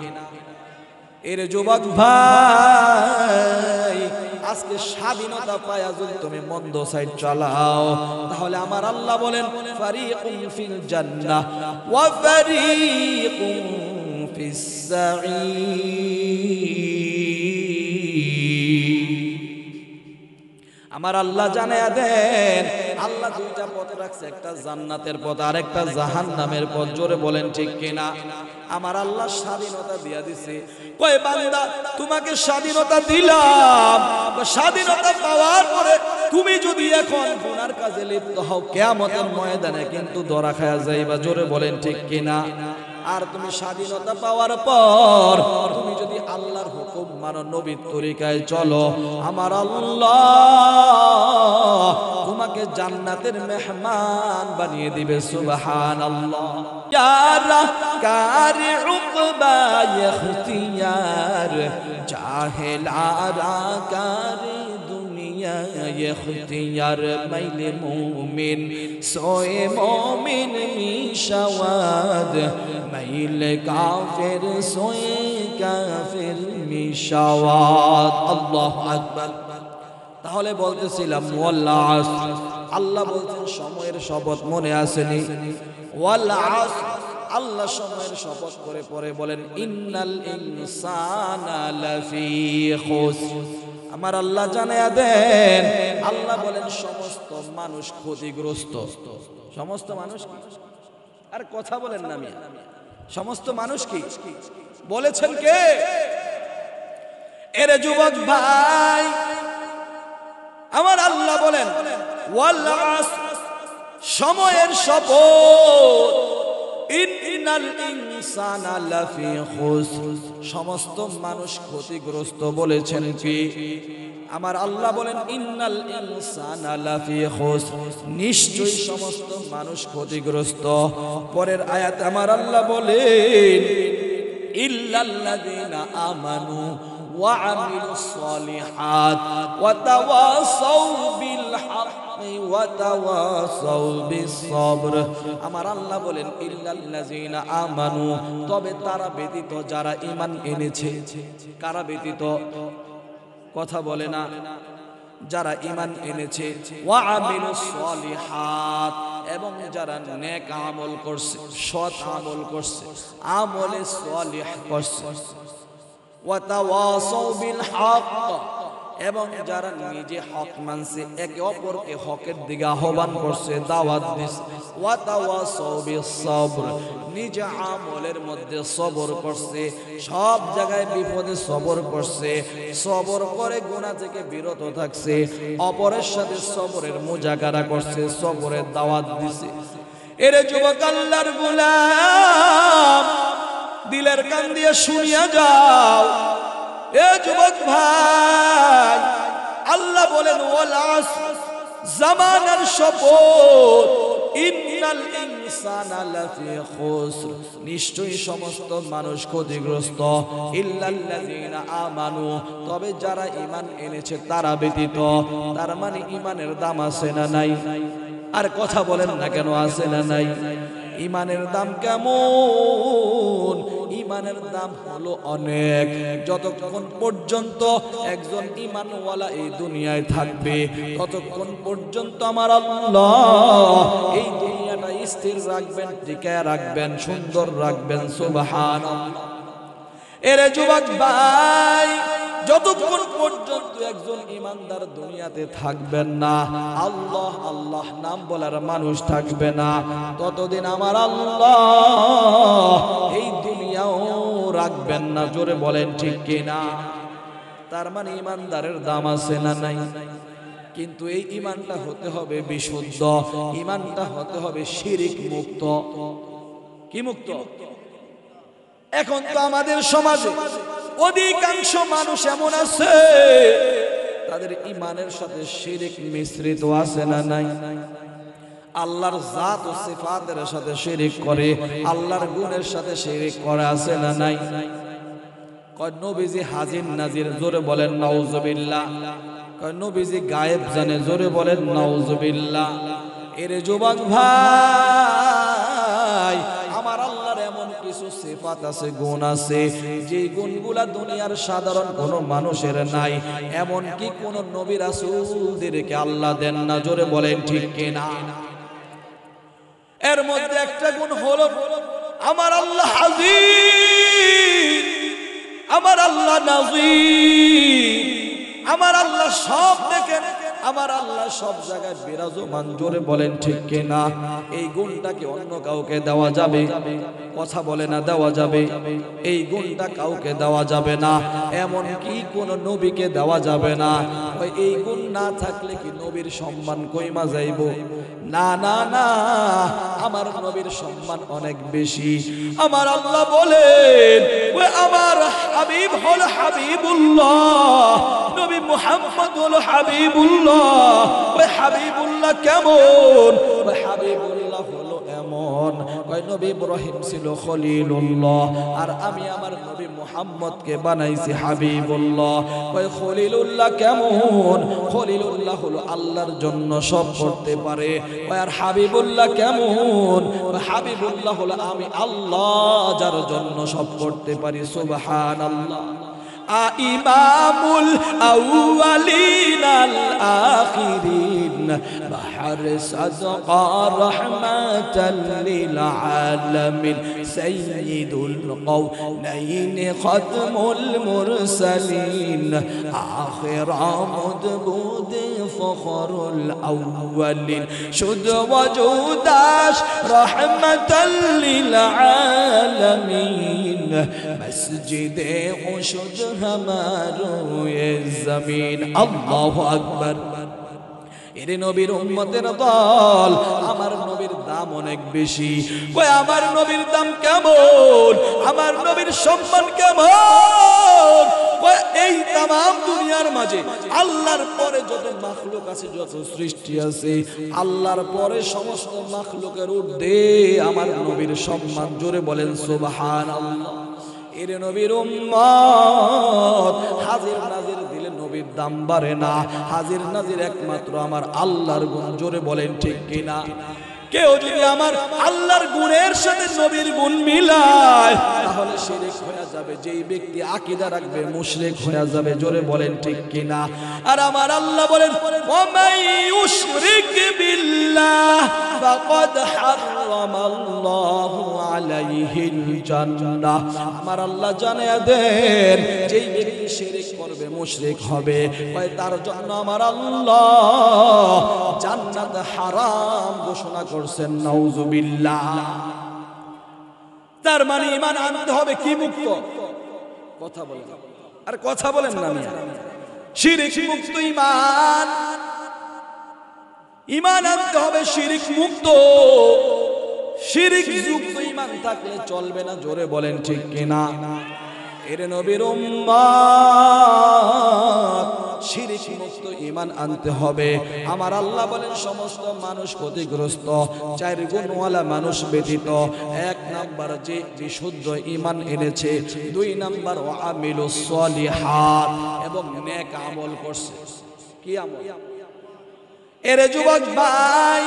এর যুবক ভাই, আজকে স্বাধীনতা পায়া যদি তুমি মন্দ সাইড চালাও, তাহলে আমার আল্লাহ বলেন ফারিকুম ফিল জান্নাহ ওয়া ফারিকুম ফিস সাঈর। আমার আল্লাহ জানায়া দেন, আল্লাহ দুইটা পথ রাখছে, একটা জান্নাতের পথ আর একটা জাহান্নামের পথ। জোরে বলেন ঠিক কিনা? আমার আল্লাহ স্বাধীনতা দিয়া দিছে। কয় বান্দা, তোমাকে স্বাধীনতা দিলাম, স্বাধীনতা পাওয়ার পরে তুমি যদি এখন গুনার কাজে লিপ্ত হও, কিয়ামতের ময়দানে কিন্তু ধরা খায়া যাইবা। জোরে বলেন ঠিক কিনা? আর তুমি স্বাধীনতা পাওয়ার পর তুমি যদি আল্লাহর হুকুম মানো, নবীর তরিকায় চলো, আমার আল্লাহ তোমাকে জান্নাতের মেহমান বানিয়ে দিবে। সুবহানাল্লাহ। ইয়ারা কারি উকবা ইখতিয়ার, জাহেলারা কারি দুনিয়া ইখতিয়ার, মাইলে মুমিন সোয়ে মুমিন মিশাওয়াদ, মাইলে কাফের সোয়ে কাফের মিশাওয়াদ। আল্লাহু আকবার। তাহলে বলতেছিলাম ওয়াল আসর, আল্লাহ বলছেন সময়ের শপথ, মনে আসেনি? ওয়াল আসর, আল্লাহ সময়ের শপথ করে পরে বলেন ইন্নাল ইনসানা লাফি খুসর। আমার আল্লাহ জানায়া দেন, আল্লাহ বলেন সমস্ত মানুষ ক্ষতিগ্রস্ত। সমস্ত মানুষ কি? আর কথা বলেন না মিয়া, সমস্ত মানুষ কি বলেছেন কে? এরে যুবক ভাই, আমার আল্লাহ বলেন ওয়াল আসর, সময়ের শপথ, ইন্নাল ইনসানা লাফি খুসর, সমস্ত মানুষ ক্ষতিগ্রস্ত। বলেছেন কি? আমার আল্লাহ বলেন ইন্নাল ইনসানা লাফি খুসর, নিশ্চয়ই সমস্ত মানুষ ক্ষতিগ্রস্ত। পরের আয়াত আমার আল্লাহ বলেন ইল্লাল্লাযীনা আমানু ওয়া আমিলুস সলিহাত ওয়া তাওয়াসাউ বিল হাক্কি ওয়া তাওয়াসাউ বিস সবর। আমার আল্লাহ বলেন ইল্লাল্লাযীনা আমানু, তবে তারা ব্যতীত যারা ঈমান এনেছে। কারা ব্যতীত? কথা বলে না। যারা ঈমান এনেছে, ওয়া আমিলুস সলিহাত, এবং যারা নেক আমল করছে, সৎ আমল করছে, আমলে সলিহ করছে, ওয়া তাওয়াসাউ বিল হক, এবং যারা নিজে হক মানছে, একে অপরকে হকের দিকে আহ্বান করছে, দাওয়াত দিছে, ওয়া তাওয়াসাউ বিস সবর, নিজে আমলের মধ্যে সবর করছে, সব জায়গায় বিপদে সবর করছে, সবর করে গুনাহ থেকে বিরত থাকছে, অপরের সাথে সবরের মুজাকারা করছে, সবরের দাওয়াত দিছে। এরে যুবক আল্লাহর গোলাম, দিলের কান দিয়ে শুনিয়া যাও। এ যুবক ভাই, আল্লাহ বলেন ওয়াল আসর, জামানার শপথ, ইন্নাল ইনসানা লাফি খুসর, নিশ্চয়ই সমস্ত মানুষ ক্ষতিগ্রস্ত, ইল্লাল্লাযীনা আমানু, তবে যারা ঈমান এনেছে তারা ব্যতীত। তার মানে ঈমানের দাম আছে না নাই? আর কথা বলেন না কেন, আছে না নাই? ঈমানের দাম কেমন? ঈমানের দাম হলো অনেক। যতক্ষণ পর্যন্ত একজন ঈমানওয়ালা এই দুনিয়ায় থাকবে, ততক্ষণ পর্যন্ত আমার আল্লাহ এই দুনিয়াটা স্থির রাখবেন, টিকায় রাখবেন, সুন্দর রাখবেন। সুবহানাল্লাহ। এরে যুবক ভাই, যতক্ষণ পর্যন্ত একজন ঈমানদার দুনিয়াতে থাকবেন না, আল্লাহ আল্লাহ নাম বলার মানুষ থাকবে না, ততদিন আমার আল্লাহ এই দুনিয়াও রাখবেন না। জোরে বলেন ঠিক কিনা? তার মানে ঈমানদারের দাম আছে না নাই? কিন্তু এই ঈমানটা হতে হবে বিশুদ্ধ, ঈমানটা হতে হবে শিরক মুক্ত। কি মুক্ত? এখন তো আমাদের সমাজে অধিকাংশ মানুষ এমন আছে, তাদের ঈমানের সাথে শিরক মিশ্রিত আছে না নাই? আল্লাহর জাত ও সিফাতের সাথে শিরিক করে, আল্লাহর গুণের সাথে শিরিক করে, আছে না নাই? কয় নবীজি হাজির নাজির, জোরে বলেন নাউজুবিল্লাহ। কয় নবীজি গায়েব জানে, জোরে বলেন নাউজুবিল্লাহ। এর যুবক ভাই, আমার আল্লাহর এমন কিছু সিফাত আছে, গুণ আছে, যে গুণগুলা দুনিয়ার সাধারণ কোনো মানুষের নাই, এমন কি কোন নবী রাসূলদেরকে আল্লাহ দেন না, জোরে বলেন ঠিক কিনা? এর মধ্যে একটা গুণ হলো আমার আল্লাহ হাজির, আমার আল্লাহ নাজির, আমার আল্লাহ সব দেখেন, আমার আল্লাহ সব জায়গায় বিরাজমান, জোরে বলেন ঠিক কিনা? এই গুণটাকে অন্য কাউকে দেওয়া যাবে? কথা বলে না দেওয়া যাবে? এই গুণটা কাউকে দেওয়া যাবে না, এমন কি কোন নবীকে দেওয়া যাবে না। এই গুণ না থাকলে কি নবীর সম্মান কইমা যাইব? না না না, আমার নবীর সম্মান অনেক বেশি। আমার আল্লাহ বলেন, ওই আমার হাবিব হল হাবিবুল্লাহ, নবী মুহাম্মদ হল হাবিবুল্লাহ। ওই হাবিবুল্লাহ কেমন? ওই হাবিবুল্লাহ হলো এমন, ওই নবী ইব্রাহিম ছিল খলিলুল্লাহ, আর আমি আমার নবী মুহাম্মদকে বানাইছি হাবিবুল্লাহ। ওই খলিলুল্লাহ কেমন? খলিলুল্লাহ হলো আল্লাহর জন্য সব করতে পারে। ওই আর হাবিবুল্লাহ কেমন? হাবিবুল্লাহ হলো আমি আল্লাহ যার জন্য সব করতে পারি। সুবহানাল্লাহ। ইমামুল আউয়ালিন আল আখিরিন, বাহর সাদকা রাহমাতাল লিল আলামিন, সাইয়্যিদুল কওনাইন খাতমুল মুরসালিন, আখিরা মুদবুদ ফখরুল আউয়ালিন, শুদ ওয়াজুদাশ রাহমাতাল লিল আলামিন, মসজিদে উশুদ হামারো এ জমিন। আল্লাহু আকবার। এরে নবীর উম্মতের দল, আমার নবীর দাম অনেক বেশি। কই আমার নবীর দাম কেমন? আমার নবীর সম্মান কেমন? কই এই तमाम দুনিয়ার মাঝে আল্লাহর পরে যত মাখলুক আছে, যত সৃষ্টি আছে, আল্লাহর পরে সমস্ত মাখলুকের ঊর্ধ্বে আমার নবীর সম্মান। জোরে বলেন সুবহানাল্লাহ। এরে নবীর উম্মত, হাজির নাজির দিলে নবীর দাম বাড়ে না। হাজির নাজির একমাত্র আমার আল্লাহর গুণ। জোরে বলেন ঠিক কিনা? কেউ যদি আমার আল্লাহর গুণের সাথে নবীর গুণ মিলায়, তাহলে শিরক হয়ে যাবে। যেই ব্যক্তি আকীদা রাখবে মুশরিক হয়ে যাবে। জোরে বলেন ঠিক কিনা? আর আমার আল্লাহ বলেন, ওয়া মান ইউশরিক বিল্লাহ ফাকাদ হারামাল্লাহু আলাইহিল জান্নাহ। আমার আল্লাহ জানিয়ে দেন, যেই ব্যক্তি শিরক করবে, মুশরিক হবে, তার জন্য আমার আল্লাহ জান্নাত হারাম ঘোষণা করছেন। নাউজুবিল্লাহ। তার মানে ঈমান আনতে হবে কি মুক্ত? কথা বলেন, আর কথা বলেন না মিয়া। শিরক মুক্ত ঈমান, ঈমান আনতে হবে শিরক মুক্ত। শিরক যুক্ত ঈমান থাকলে চলবে না। জোরে বলেন ঠিক কিনা? এর নবীর উম্মত, শিরক মুক্ত ঈমান আনতে হবে। আমার আল্লাহ বলেন, সমস্ত মানুষ ক্ষতিগ্রস্ত চার গুণওয়ালা মানুষ ব্যতীত। এক নাম্বার যে বিশুদ্ধ ঈমান এনেছে, দুই নাম্বার ওয়া আমিলুস সলিহাত, এবং নেক আমল করছে। কি আমল? এরে যুবক ভাই,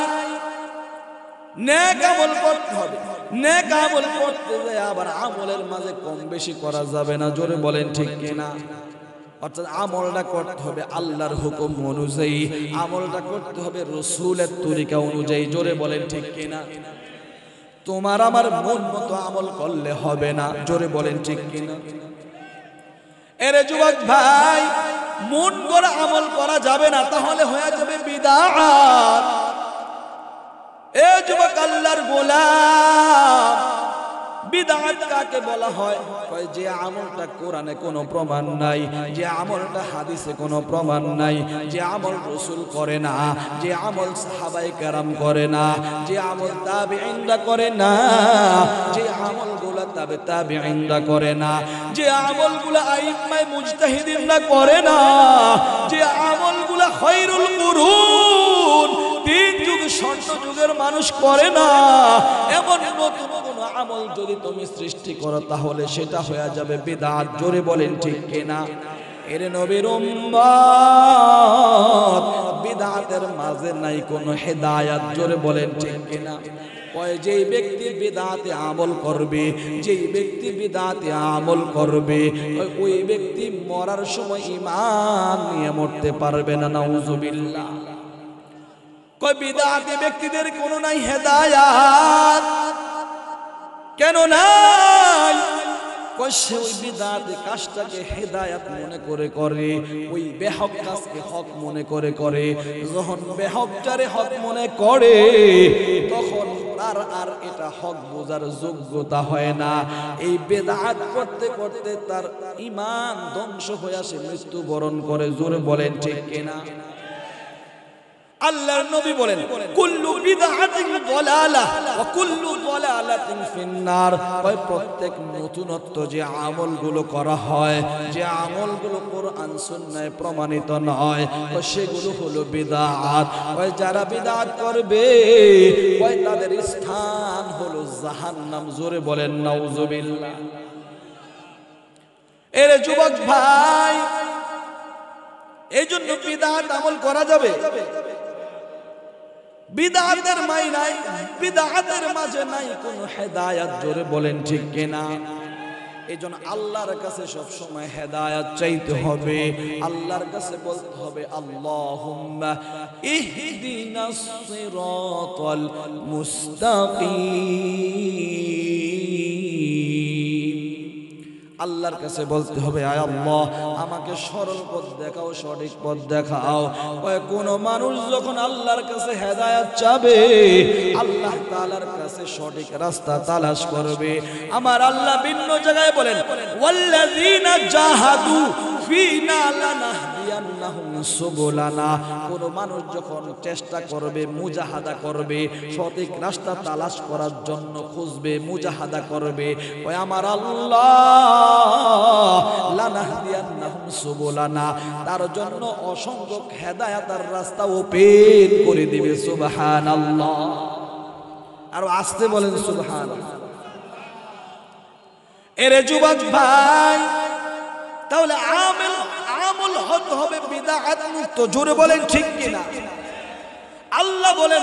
নেক আমল করতে হবে। নেক আমল করতে যায় আবার আমলের মাঝে কম বেশি করা যাবে না। জোরে বলেন ঠিক কিনা? অর্থাৎ আমলটা করতে হবে আল্লাহর হুকুম অনুযায়ী, আমলটা করতে হবে রাসূলের তরিকা অনুযায়ী। জোরে বলেন ঠিক কিনা? তোমার আমার মন মতো আমল করলে হবে না। জোরে বলেন ঠিক কিনা? এরে যুবক ভাই, মন গড়া আমল করা যাবে না, তাহলে হয়ে যাবে বিদআত। এ যুবক আল্লাহর গোলাম, বিদআত কাকে বলা হয়? কয় যে আমলটা কোরআনে কোনো প্রমাণ নাই, যে আমলটা হাদিসে কোনো প্রমাণ নাই, যে আমল রাসূল করে না, যে আমল সাহাবায়ে কেরাম করে না, যে আমল তাবেঈনরা করে না, যে আমলগুলো তাবেঈনরা করে না, যে আমলগুলো আইম্মায়ে মুজতাহিদিনরা করে না, যে আমলগুলো খায়রুল কুরুন, তিন যুগ স্বর্ণ যুগের মানুষ করে না এমন নতুন কোন আমল যদি তুমি সৃষ্টি করো তাহলে সেটা হয়ে যাবে বিদআত। জোরে বলেন ঠিক কিনা? এর নবীর উম্মত বিদআতের মাঝে নাই কোনো হেদায়েত। জোরে বলেন ঠিক কিনা? যেই ব্যক্তি বিদআতে আমল করবে, যেই ব্যক্তি বিদআতে আমল করবে ওই ব্যক্তি মরার সময় ঈমান নিয়ে মরতে পারবে না। নাউজুবিল্লাহ। কয় বিদআতি ব্যক্তিদের কোনো নাই হেদায়েত। কেন নাই? সে ওই বিদআতি কাজটাকে হেদায়েত মনে করে করে, ওই বেহক কাজকে হক মনে করে করে। যখন বেহকটারে হক মনে করে তখন তার আর এটা হক বোঝার যোগ্যতা হয় না। এই বিদআত করতে করতে তার ঈমান ধ্বংস হয়ে আসে, মৃত্যুবরণ করে। জোরে বলেন ঠিক কিনা? আল্লাহর নবী বলেন কুল্লু বিদআতিন দালালাহ ওয়া কুল্লু দালালাতিন ফিন্নার। প্রত্যেক নতুনত্ব যে আমলগুলো করা হয়, যে আমলগুলো কোরআন সুন্নাহয় প্রমাণিত নয়, সেগুলো হলো বিদআত। যারা বিদআত করবে তাদের স্থান হলো জাহান্নাম। জোরে বলেন নাউজুবিল্লাহ। এর যুবক ভাই, এই জন্য বিদআত আমল করা যাবে। বিদআতের বিদআতের মাঝে নাই কোনো হেদায়েত। জোরে বলেন ঠিক কিনা? এইজন্য আল্লাহর কাছে সব সময় হেদায়েত চাইতে হবে। আল্লাহর কাছে বলতে হবে আল্লাহুম্মা ইহদিনাস সিরাতাল মুস্তাকিম। আল্লাহর কাছে বলতে হবে আয় আল্লাহ আমাকে সরল পথ দেখাও, সঠিক পথ দেখাও। কোন মানুষ যখন আল্লাহর কাছে হেদায়েত চাবে, আল্লাহ তাআলার কাছে সঠিক রাস্তা তালাশ করবে। আমার আল্লাহ ভিন্ন জায়গায় বলেন ওয়াল্লাযীনা জাহাদু ফিনা লানাহদিয়ান্নাহুম সুবুলানা। কোন মানুষ যখন চেষ্টা করবে, মুজাহাদা করবে, সঠিক রাস্তা তালাশ করার জন্য খুঁজবে, মুজাহাদা করবে, ওই আমার আল্লাহ লানাহদিয়ান্নাহুম সুবুলানা, তার জন্য অসংখ্য হেদায়েতের রাস্তা ওপেন করে দিবে। সুবহানাল্লাহ। আর আসতে বলেন সুবহানাল্লাহ। এরে যুবক ভাই, তাহলে আমল হতে হবে বিদআত মুক্ত। জোরে বলেন ঠিক কিনা? আল্লাহ বলেন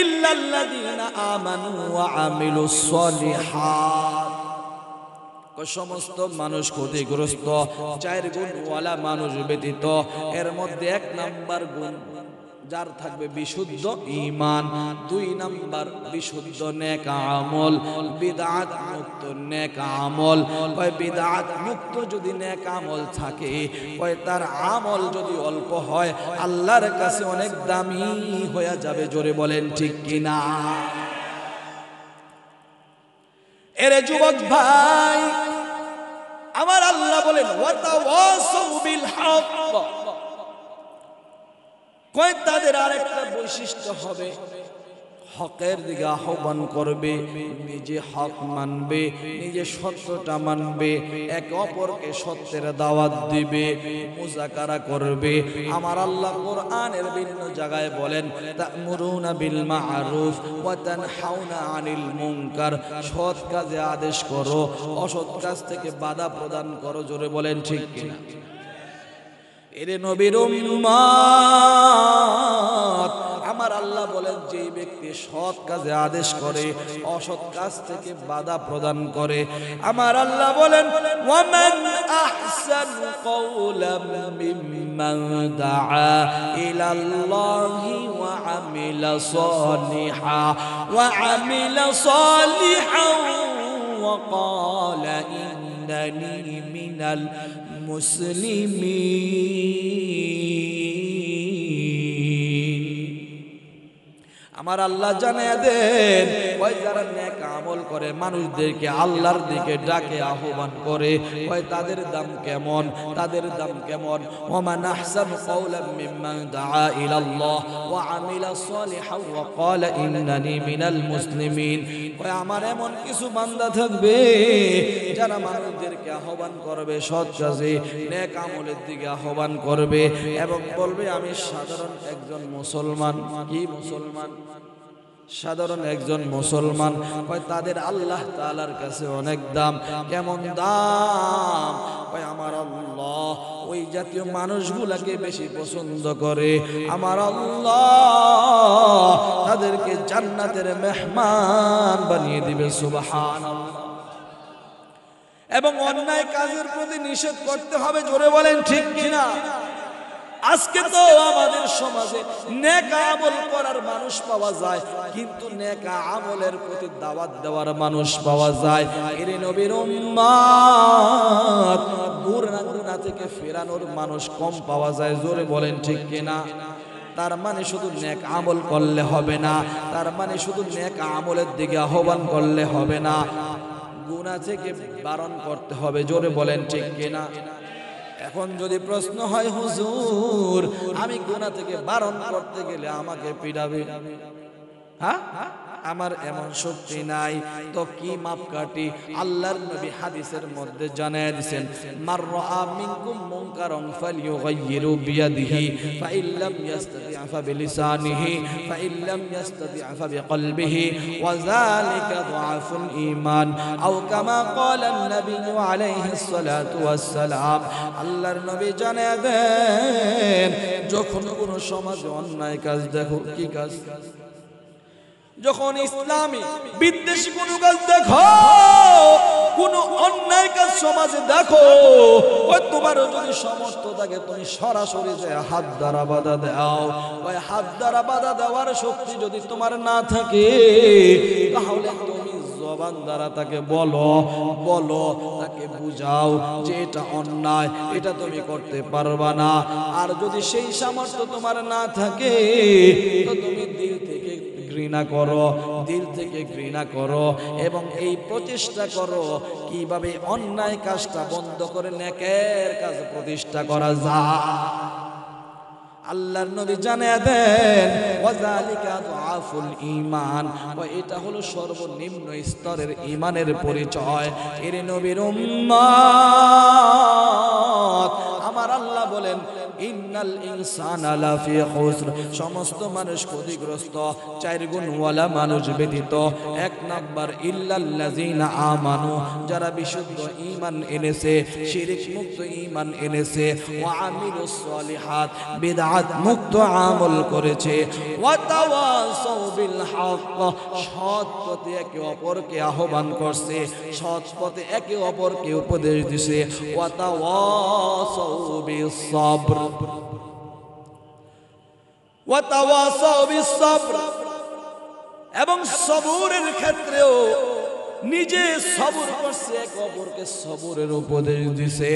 ইল্লাল্লাযীনা আমানু ওয়া আমিলুস সলিহাত। সমস্ত মানুষ ক্ষতিগ্রস্ত, 4 গুণওয়ালা মানুষ ব্যতীত। এর মধ্যে 1 নাম্বার গুণ যার থাকবে বিশুদ্ধ ঈমান, 2 নাম্বার বিশুদ্ধ নেক আমল, বিদআত মুক্ত নেক আমল। বিদআত মুক্ত যদি নেক আমল থাকে, তার আমল যদি অল্প হয় আল্লাহর কাছে অনেক দামি হয়ে যাবে। জোরে বলেন ঠিক কিনা? এরে যুবক ভাই, আমার আল্লাহ বলেন ওয়াতাওয়াসাউ বিল হক। তাদের আরেকটা বৈশিষ্ট্য হবে হকের দিকে আহ্বান করবে, নিজে হক মানবে, নিজে সত্যটা মানবে, একে অপরকে সত্যের দাওয়াত দিবে, মুযাকারা করবে। আমার আল্লাহ কোরআনের বিভিন্ন জায়গায় বলেন তা'মুরুনা বিল মা'রুফ ওয়া তানহাউনা আনিল মুনকার। সৎ কাজে আদেশ করো, অসৎ কাজ থেকে বাধা প্রদান করো। জোরে বলেন ঠিক কিনা? এরে নবীর উম্মত, আমার আল্লাহ বলেন যে ব্যক্তি সৎ কাজে আদেশ করে, অসৎ কাজ থেকে বাধা প্রদান করে, আমার আল্লাহ বলেন ওয়ামান আহসানু কওলাম মিম্মান দাআ ইলাল্লাহি ওয়া আমিলা সালিহান ওয়া ক্বালা ইন্নানি মিনাল মুসলিমিন। আমার আল্লাহ জানিয়ে দেন ওই যারা নেক আমল করে, মানুষদেরকে আল্লাহর দিকে ডাকে, আহ্বান করে, ওই তাদের দাম কেমন, তাদের দাম কেমন। ওমান আহসানু কওলাম মিম্মান দাআ ইলাল্লাহ ওয়া আমিলা সালিহান ওয়া ক্বালা ইন্নানি মিনাল মুসলিমিন। ওই আমার এমন কিছু বান্দা থাকবে যারা মানুষদেরকে আহ্বান করবে সৎ কাজে, নেক আমলের দিকে আহ্বান করবে এবং বলবে আমি সাধারণ একজন মুসলমান। কি মুসলমান? সাধারণ একজন মুসলমান কয় তাদের আল্লাহ তাআলার কাছে অনেক দাম। কেমন দাম? কয় আমার আল্লাহ ওই জাতীয় মানুষগুলাকে বেশি পছন্দ করে। আমার আল্লাহ তাদেরকে জান্নাতের মেহমান বানিয়ে দিবে। সুবহানাল্লাহ। এবং অন্যায় কাজের প্রতি নিষেধ করতে হবে। জোরে বলেন ঠিক কিনা? আজকে তো আমাদের সমাজে নেক আমল করার মানুষ পাওয়া যায়, কিন্তু নেক আমলের প্রতি দাওয়াত দেওয়ার মানুষ পাওয়া যায়। এর নবীর উম্মত গুনাহ থেকে ফেরানোর মানুষ কম পাওয়া যায়। জোরে বলেন ঠিক কিনা? তার মানে শুধু নেক আমল করলে হবে না, তার মানে শুধু নেক আমলের দিকে আহ্বান করলে হবে না, গুনাহ থেকে বারণ করতে হবে। জোরে বলেন ঠিক কিনা? এখন যদি প্রশ্ন হয় হুজুর আমি গুনাহ থেকে বারণ করতে গেলে আমাকে পিটাবে, হ্যাঁ আমার এমন শক্তি নাই, তো কি মাপকাঠি? আল্লাহর নবী হাদিসের মধ্যে জানায় দিয়েছেন, মার রাআ মিনকুম মুনকারান ফালইউগাইয়িরু বিয়াদিহি ফাইল্লাম ইস্তাতি' ফাবিলিসানিহি ফাইল্লাম ইস্তাতি' ফাবিকলবিহি ওয়া যালিকা দুআফুল ঈমান আও কামা ক্বালা আন-নবী আলাইহিস সালাতু ওয়াস সালাম। আল্লাহর নবী জানায় দেন, যখন কোনো সমাজে অন্যায় কাজ দেখো, কি কাজ? যখন ইসলামী বিদ্বেষী কোন কাজ দেখো, কোন অন্যায় কাজ সমাজে দেখো, ওই তোমারও যদি সামর্থ্য থাকে তুমি সরাসরি যে হাত দ্বারা বাধা দাও। ওই হাত দ্বারা বাধা দেওয়ার শক্তি যদি তোমার না থাকে, তাহলে তুমি জবান দ্বারা তাকে বলো তাকে বুঝাও যে এটা অন্যায়, এটা তুমি করতে পারবা না। আর যদি সেই সামর্থ্য তোমার না থাকে, তো তুমি দিল থেকে ঘৃণা করো এবং এই প্রচেষ্টা করো কিভাবে অন্যায় কাজটা বন্ধ করে নেকের কাজ প্রতিষ্ঠা করা যায়। আল্লাহর নবী জানিয়ে দেন, ওয়াযালিকা দুআফুল ঈমান, এটা হলো সর্বনিম্ন স্তরের ঈমানের পরিচয়। এর নবীর উম্মত আমার আল্লাহ বলেন, ইন্নাল ইনসানা লাফি খুসর, সমস্ত মানুষ ক্ষতিগ্রস্ত, 4 গুণওয়ালা মানুষ ব্যতীত। 1 নাম্বার ইল্লাল্লাযিনা আমানু, যারা বিশুদ্ধ ঈমান এনেছে, শিরক মুক্ত ঈমান এনেছে, ওয়া আমিলুস সলিহাত, বিদআত মুক্ত আমল করেছে, ওয়া তাওয়াসাউ বিল হক, সৎ পথে একে অপরকে আহ্বান করছে, সৎ পথে একে অপরকে উপদেশ দিছে, ওয়া তাওয়াসাউ বিস সাবর ওয়া তাওয়াসাউ বিস সাবর, এবং সবরের ক্ষেত্রেও নিজে সবর করছে, এক অপরকে সবরের উপদেশ দিছে।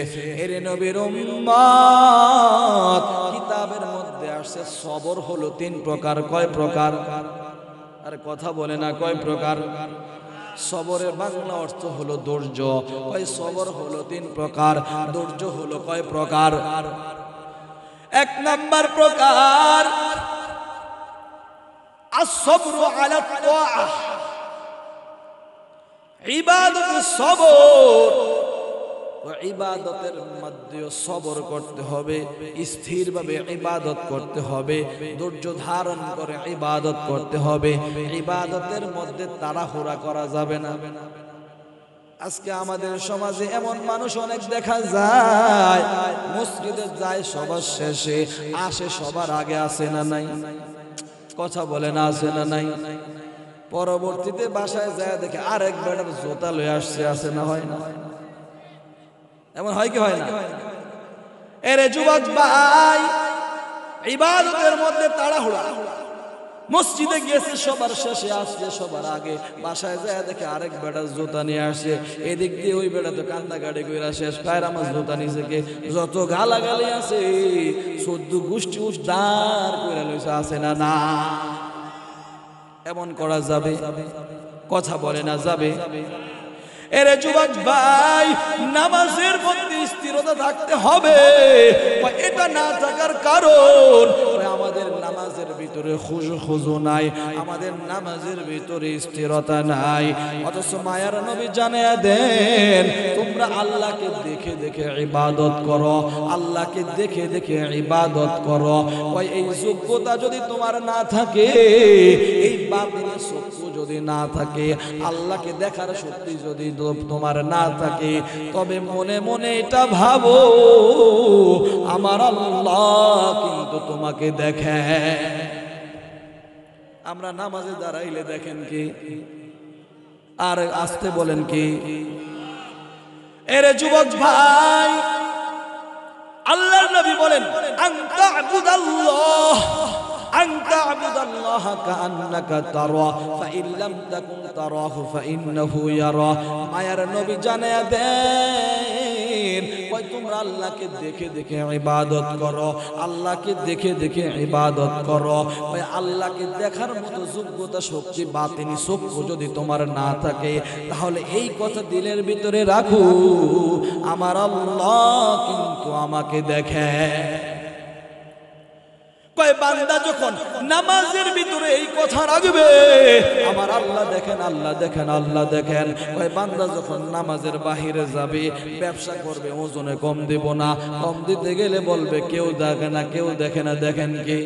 এর নবীর উম্মত কিতাবের মধ্যে আসছে সবর হলো 3 প্রকার। কয় প্রকার? আরে কথা বলে না, কয় প্রকার? সবরের বাংলা অর্থ হলো ধৈর্য। কয় সবর হলো 3 প্রকার, ধৈর্য হলো কয় প্রকার? 1 নাম্বার প্রকার আস-সাবরু আলা তাআহ, ইবাদতের সবর। ইবাদতের মধ্যে সবর করতে হবে, স্থিরভাবে ইবাদত করতে হবে, ধৈর্য ধারণ করে ইবাদত করতে হবে। ইবাদতের মধ্যে তাড়াহুড়া করা যাবে না। আজকে আমাদের সমাজে এমন মানুষ অনেক দেখা যায়, মসজিদে যায় সবার শেষে, আসে সবার আগে, আছে না নাই? কথা বলে না, আছে না নাই? পরবর্তীতে বাসায় যায় দেখে আরেক বেটার জোতা লয়ে আসছে, আছে না? হয় না? এমন হয় কি হয় না? এরে যুবক ভাই, ইবাদতের মধ্যে তাড়াহুড়া, মসজিদে গিয়েছে সবার শেষে, আসছে সবার আগে, বাসায় যায় দেখে আরেক বেটার জুতা নিয়ে আসছে, এদিক দিয়ে ওই বেটা তো কান্দা গাড়ি কইরা শেষ, পায়ের আমার জুতা নিচে কে যত গালাগালি আছে 14 গোষ্ঠী উদ্ধার কইরা লইছে, আছে না? না, এমন করা যাবে? কথা বলে না, যাবে? এরে যুবক ভাই, নামাজের মধ্যে স্থিরতা থাকতে হবে। এটা না থাকার কারণ আমাদের নামাজ নামাজের ভিতরে খুশু নাই, আমাদের নামাজের ভিতরে স্থিরতা নাই। অথচ মায়ার নবী জানিয়ে দেন তোমরা আল্লাহকে দেখে দেখে ইবাদত করো, আল্লাহকে দেখে দেখে ইবাদত করো। ওই এই যোগ্যতা যদি তোমার না থাকে, এই বাতিলের চক্ষু যদি না থাকে, আল্লাহকে দেখার শক্তি যদি তোমার না থাকে, তবে মনে মনে এটা ভাবো আমার আল্লাহ কিন্তু তোমাকে দেখে। আমরা নামাজে দাঁড়াইলে দেখেন কি, আর আসতে বলেন কি? এরে যুবক ভাই, আল্লাহর নবী বলেন আনতা আবুদাল্লাহ আনতা আবুদাল্লাহ কাআন্নাকা তারা ফাইন লাম তাকুন তারাহু ফাইন্নাহু ইয়ারা। মায়ার নবী জানায়া দেন ওই তোমরা আল্লাহকে দেখে দেখে ইবাদত করো, আল্লাহকে দেখে দেখে ইবাদত করো। ওই আল্লাহকে দেখার মতো যোগ্যতা শক্তি বাতিনি চক্ষু যদি তোমার না থাকে, তাহলে এই কথা দিলের ভিতরে রাখো আমার আল্লাহ কিন্তু আমাকে দেখে। কয় বান্দা যখন নামাজের ভিতরে এই কথা রাখবে আমার আল্লাহ দেখেন, আল্লাহ দেখেন, আল্লাহ দেখেন। কয় বান্দা যখন নামাজের বাহিরে যাবে, ব্যবসা করবে, ওজনে কম দেব না, কম দিতে গেলে বলবে কেউ দেখে না, কেউ দেখে না, দেখেন কি?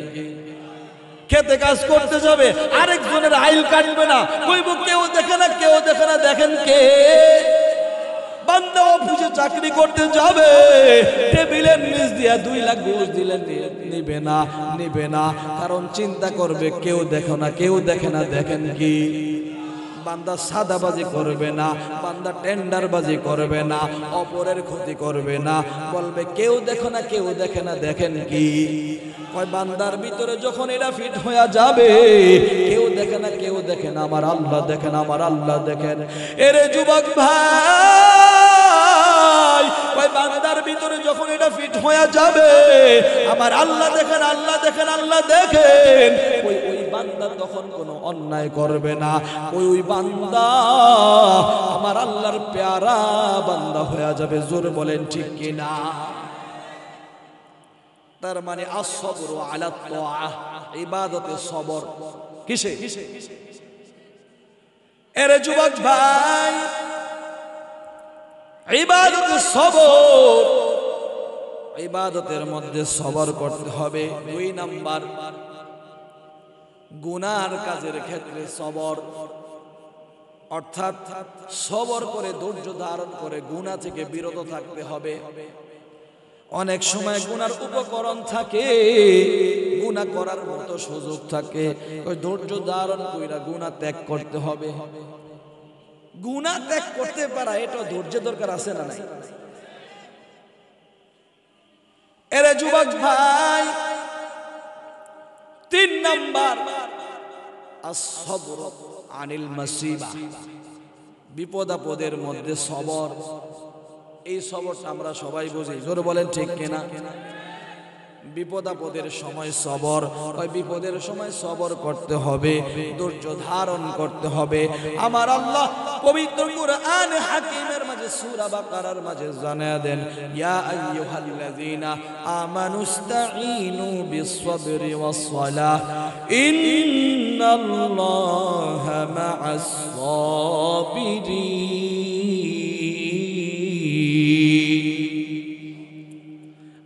খেতে কাজ করতে যাবে, আরেকজনের আইল কাটবে না, কইব কেউ দেখে না, কেউ দেখে না, দেখেন কে? বান্দা অফিসে চাকরি করতে যাবে, টেবিলের নিচ দিয়া 2 লাখ ঘুষ দিলে নিবে না, নিবে না, কারণ চিন্তা করবে কেউ দেখো না, কেউ দেখে না, দেখেন কি? বান্দা সাদাবাজি করবে না, বান্দা টেন্ডারবাজি করবে না, অপরের ক্ষতি করবে না, বলবে কেউ দেখো না, কেউ দেখে না, দেখেন কি? কয় বান্দার ভিতরে যখন এটা ফিট হয়ে যাবে, কেউ দেখে না, কেউ দেখে না, আমার আল্লাহ দেখেন, আমার আল্লাহ দেখেন। এরে যুবক ভাই, কয় বান্দার ভিতরে যখন এটা ফিট হয়ে যাবে, আমার আল্লাহ দেখেন, আল্লাহ দেখেন, আল্লাহ দেখেন, ওই বান্দা তখন কোনো অন্যায় করবে না। ওই বান্দা আমার আল্লাহর প্যারা বান্দা হয়ে যাবে। জোরে বলেন ঠিক কিনা? তার মানে as-sabru ala at-ta'ah, ইবাদতে সবর। কিসে? এরে যুবক ভাই, ইবাদতে সবর, ইবাদতের মধ্যে সবর করতে হবে। 2 নাম্বার, গুনার কাজের ক্ষেত্রে সবর, অর্থাৎ সবর করে ধৈর্য ধারণ করে গুনাহ থেকে বিরত থাকতে হবে। অনেক সময় গুনার উপকরণ থাকে, গুনাহ করার মতো সুযোগ থাকে, ওই ধৈর্য ধারণ কইরা গুনাহ ত্যাগ করতে হবে। গুনাহ ত্যাগ করতে পারা এটা ধৈর্যের দরকার আছে না নাই? এরে যুবক ভাই, 3 নাম্বার as-sabr আনিল মাসিবা, বিপদ আপদের মধ্যে সবর। এই সবরটা আমরা সবাই বুঝি, জোরে বলেন ঠিক কিনা? বিপদ আপদের সময় সবর, ওই বিপদের সময় সবর করতে হবে, ধৈর্য ধারণ করতে হবে। আমার আল্লাহ পবিত্র কুরআন হাকিমের মাঝে সূরা বাকারার মাঝে জানিয়ে দেন, ইয়া আইয়ুহাল্লাযীনা আমানুস্তাঈনু বিস-সাবরি ওয়াস-সালাহ ইন্নাল্লাহা মা'আস-সাবিরিন।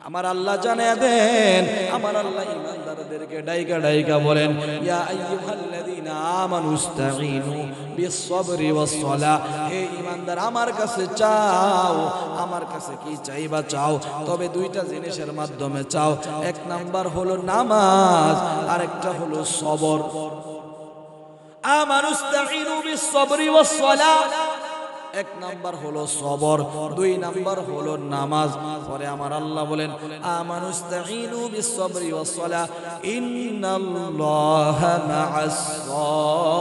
আমার আল্লাহ জানিয়ে দেন, আমার আল্লাহ ইমানদারদেরকে ডাইকা ডাইকা বলেন, ইয়া আইয়ুহাল্লাযীনা আমানুস্তাঈনু বিস-সাবরি ওয়াস-সালাহ। হে ইমানদার, আমার কাছে চাও। আমার কাছে কি চাইবা? চাও, তবে 2টা জিনিসের মাধ্যমে চাও। 1 নাম্বার হলো নামাজ, আরেকটা হলো সবর। আমানুস্তাঈনু বিস-সাবরি ওয়াস-সালাহ, 1 নাম্বার হলো সবর, 2 নাম্বার হলো নামাজ। পরে আমার আল্লাহ বলেন, আমানুস্তাঈনু বিস-সাবরি ওয়াস-সালাহ ইন্নাল্লাহা মা'আস-সাবিরিন।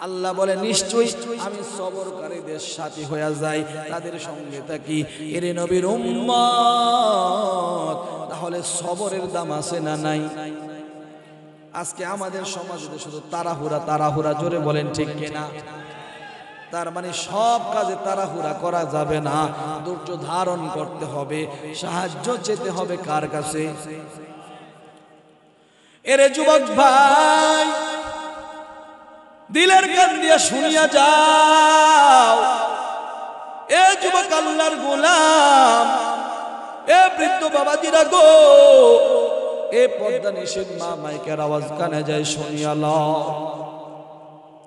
আল্লাহ বলে নিশ্চয়ই আমি সবরকারীদের সাথী হয়ে যাই, তাদের সঙ্গে থাকি। এরে নবীর উম্মত, তাহলে সবরের দাম আছে না নাই? আজকে আমাদের সমাজে শুধু তাড়াহুড়া, তাড়াহুড়া, জোরে বলেন ঠিক কিনা? তার মানে সব কাজে তাড়াহুড়া করা যাবে না, ধৈর্য ধারণ করতে হবে, সাহায্য চেতে হবে কার কাছে? এরে যুবক ভাই, দিলের কান দিয়ে শুনিয়া যাও। এ যুবক আল্লাহর গোলাম, এ বৃদ্ধ বাবাজিরা গো, এ পর্দা নিষেধ মা মাইকের আওয়াজ কানে যায়, শুনিয়া লও।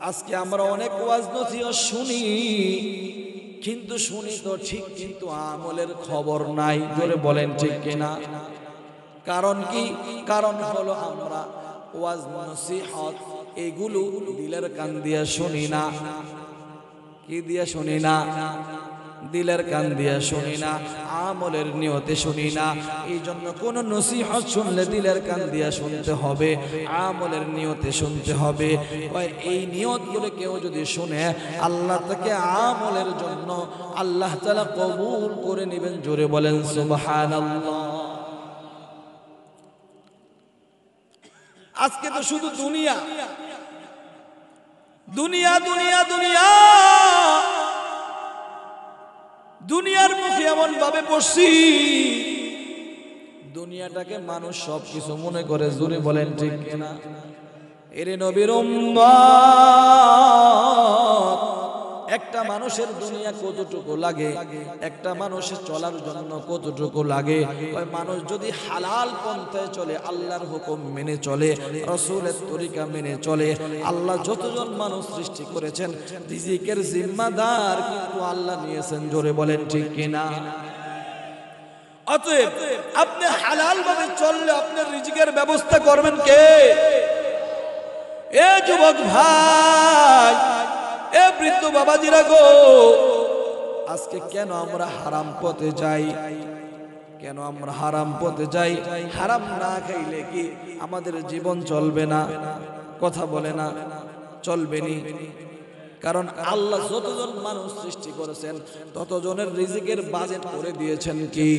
আজকে আমরা অনেক ওয়াজ নথিও শুনি, কিন্তু শুনি তো ঠিক, কিন্তু আমলের খবর নাই। জোরে বলেন ঠিক কিনা? কারণ কি? কারণ হলো আমরা ওয়াজ নসিহত এগুলো দিলের কান দিয়ে শুনি না। কি দিয়ে শুনি না? দিলের কান দিয়ে শুনি না, আমলের নিয়তে শুনি না। এই জন্য কোন নসিহত শুনলে দিলের কান দিয়ে শুনতে হবে, আমলের নিয়তে শুনতে হবে। এই নিয়তগুলো কেউ যদি শুনে, আল্লাহ তাকে আমলের জন্য আল্লাহ তাআলা কবুল করে নেবেন। জোরে বলেন সুবহানাল্লাহ। আজকে তো শুধু দুনিয়া দুনিয়া দুনিয়া দুনিয়া, দুনিয়ার মুখে এমন ভাবে পড়ছি, দুনিয়াটাকে মানুষ সবকিছু মনে করে। জোরে বলেন ঠিক কিনা? এরে নবীর উম্মত, একটা মানুষের দুনিয়া কতটুকু লাগে, একটা মানুষের চলার জন্য কতটুকু লাগে। ওই মানুষ যদি হালাল পন্থায় চলে, আল্লাহর হুকুম মেনে চলে, রাসূলের তরিকা মেনে চলে, আল্লাহ যতজন মানুষ সৃষ্টি করেছেন রিজিকের জিম্মাদার কিন্তু আল্লাহ নিয়েছেন। জোরে বলেন ঠিক কিনা? অতএব আপনি হালাল ভাবে চললে আপনার রিজিকের ব্যবস্থা করবেন কে? এ যুবক ভাই, এ বৃদ্ধ বাবাজিরা গো, আজকে কেন আমরা হারাম পথে যাই? কেন আমরা হারাম পথে যাই? হারাম না খাইলে কি আমাদের জীবন চলবে না? কথা বলে না, চলবে নি। কারণ আল্লাহ যতজন মানুষ সৃষ্টি করেছেন ততজনের রিজিকের বাজেট করে দিয়েছেন কি?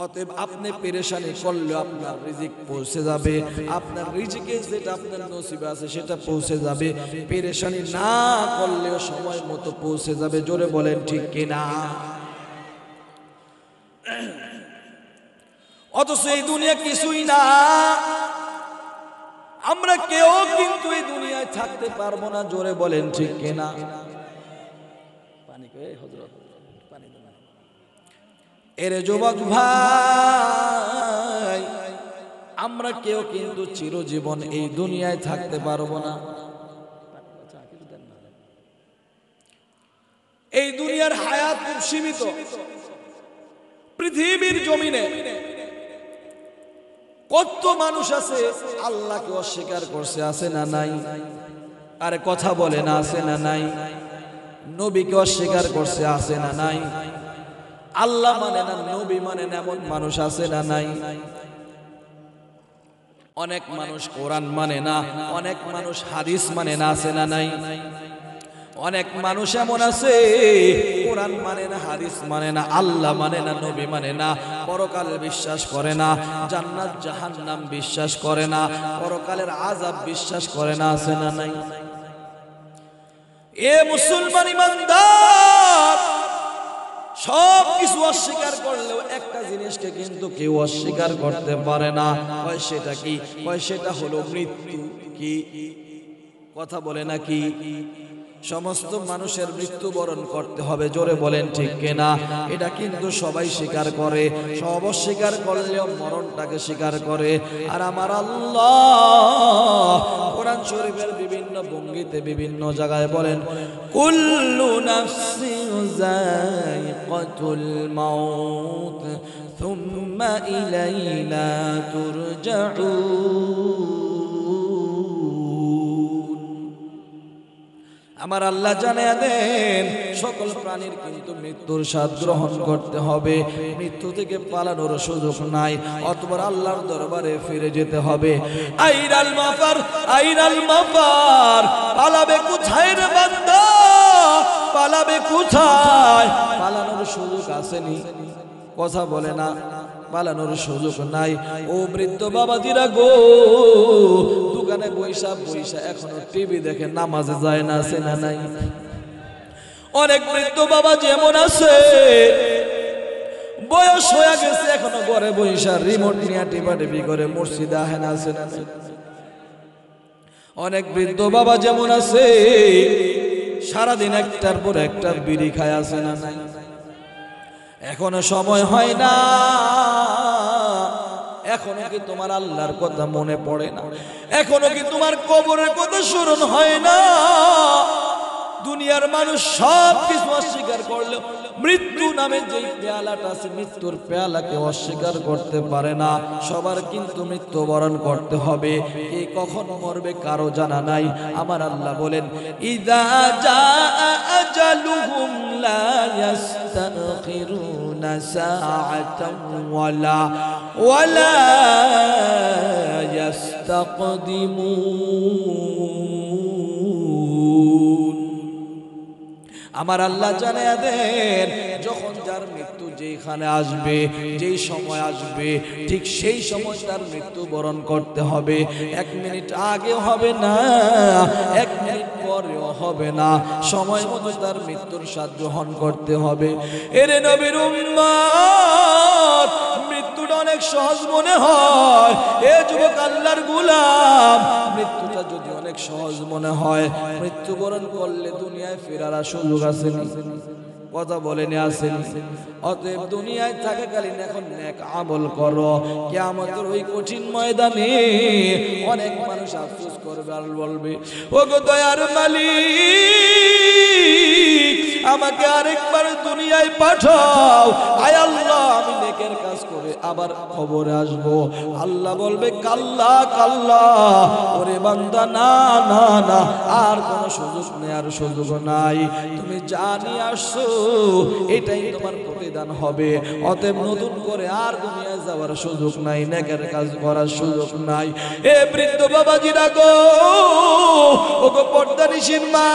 অতএব আপনি পেরেশানি করলে আপনার রিজিক পৌঁছে যাবে, আপনার রিজিকে যেটা আপনার নসিবে আছে সেটা পৌঁছে যাবে। পেরেশানি না করলেও সময় মতো পৌঁছে যাবে। জোরে বলেন ঠিক কিনা? অথচ এই দুনিয়া কিছুই না, আমরা কেউ কিন্তু এই দুনিয়ায় থাকতে পারবো না। জোরে বলেন ঠিক কিনা? পানি কে হযরত, পানি দেন। এরে যুবক ভাই, আমরা কেউ কিন্তু চিরজীবন এই দুনিয়ায় থাকতে পারবো না। এই দুনিয়ার হায়াত খুব সীমিত। পৃথিবীর জমিনে কত মানুষ আছে আল্লাহকে অস্বীকার করছে, আছে না নাই? আরে কথা বলে না, আছে না নাই? নবীকে অস্বীকার করছে, আছে না নাই? আল্লাহ মানে না, নবী মানে না, এমন মানুষ আছে না নাই? অনেক মানুষ কোরআন মানে না, অনেক মানুষ হাদিস মানে না, আছে না নাই? অনেক মানুষ এমন আছে কোরআন মানে না, হাদিস মানে না, আল্লাহ মানে না, নবী মানে না, পরকালে বিশ্বাস করে না, জান্নাত জাহান্নাম বিশ্বাস করে না, পরকালের আযাব বিশ্বাস করে না, আছে না নাই? এ মুসলমান ইমানদার, সব কিছু অস্বীকার করলেও একটা জিনিসকে কিন্তু কেউ অস্বীকার করতে পারে না। হয় সেটা কি? হয় সেটা হলো মৃত্যু। কি কথা বলে নাকি? সমস্ত মানুষের মৃত্যুবরণ করতে হবে। জোরে বলেন ঠিক কিনা? এটা কিন্তু সবাই স্বীকার করে, সব অস্বীকার করলেও মরণটাকে স্বীকার করে। আর আমার আল্লাহ কোরআন শরীফের বিভিন্ন ভঙ্গিতে বিভিন্ন জায়গায় বলেন, কুল্লু নাফসিন যায়িকাতুল মাউত সুম্মা ইলাইনা তুরজাউন। আমার আল্লাহ জানিয়ে দেন, সকল প্রাণীর কিন্তু মৃত্যুর স্বাদ গ্রহণ করতে হবে, মৃত্যু থেকে পালানোর সুযোগ নাই। অতঃপর আল্লাহর দরবারে ফিরে যেতে হবে। আইনাল মাফার, আইনাল মাফার, পালাবে কোথায় রে বান্দা? পালাবে কোথায়? পালানোর সুযোগ আসেনি, কথা বলে না, পালানোর সুযোগ নাই। ও বৃদ্ধ বাবাজিরা গো, দোকানে বৈশা বৈশা এখনো টিভি দেখে, নামাজে যায় না, আছে না নাই? অনেক বৃদ্ধ বাবা যেমন আছে, বয়স হয়ে গেছে, এখনো ঘরে বৈশা রিমোট নিয়ে টিপাটিপি করে, মসজিদে আহে না, আছে না নাই? অনেক বৃদ্ধ বাবা যেমন আছে, সারাদিন একটার পর একটা বিড়ি খায়, আছে না নাই? এখনো সময় হয় না, এখনো কি তোমার আল্লাহর কথা মনে পড়ে না? এখনো কি তোমার কবরের কথা স্মরণ হয় না? দুনিয়ার মানুষ সব কিছু অস্বীকার করলেও মৃত্যু নামে যে পেয়ালাটা আছে, মৃত্যুর পেয়ালাকে অস্বীকার করতে পারে না। সবার কিন্তু মৃত্যুবরণ করতে হবে, কে কখন মরবে কারো জানা নাই। আমার আল্লাহ বলেন, ইযা জাআ আজালুহুম লা ইস্তাখিরুনা সাআতান ওয়ালা ইস্তাকদিমুন। আমার আল্লাহ জানিয়ে দেন, যখন যার মৃত্যু যেখানে আসবে, যেই সময় আসবে, ঠিক সেই সময় তার মৃত্যু বরণ করতে হবে। 1 মিনিট আগে হবে না, 1 মিনিট পরেও হবে না, সময় মতো তার মৃত্যুর স্বাদ গ্রহণ করতে হবে। এরে নবীর উম্মত, মৃত্যুটা অনেক সহজ মনে হয়। এ যুবক আল্লাহর গোলাম, মৃত্যুটা যদি অনেক সহজ মনে হয়, মৃত্যুবরণ করলে দুনিয়ায় ফেরার সুযোগ আছে না? কথা বলেনি, আসেন? অতএব দুনিয়ায় থাকাকালীন এখন নেক আমল করো, কিয়ামতের ওই কঠিন ময়দানে অনেক মানুষ আফসোস করবে আর বলবে, ওগো দয়ার মালিক, আমাকে আরেকবার দুনিয়ায় পাঠাও, আয় আল্লাহ, আমি নেকের কাজ করে আবার খবরে আসবো। আল্লাহ বলবে, কাল্লা কাল্লা, ওরে বান্দা, না না না, আর কোনো সুযোগ নেই, আর সুযোগ নাই। তুমি জানি আসছো, এটাই তোমার প্রতিদান হবে। অতএব নতুন করে আর দুনিয়ায় যাওয়ার সুযোগ নাই, নেকের কাজ করার সুযোগ নাই। এ বৃদ্ধ বাবাজিরা গো, ওগো পর্দানিশীন মা,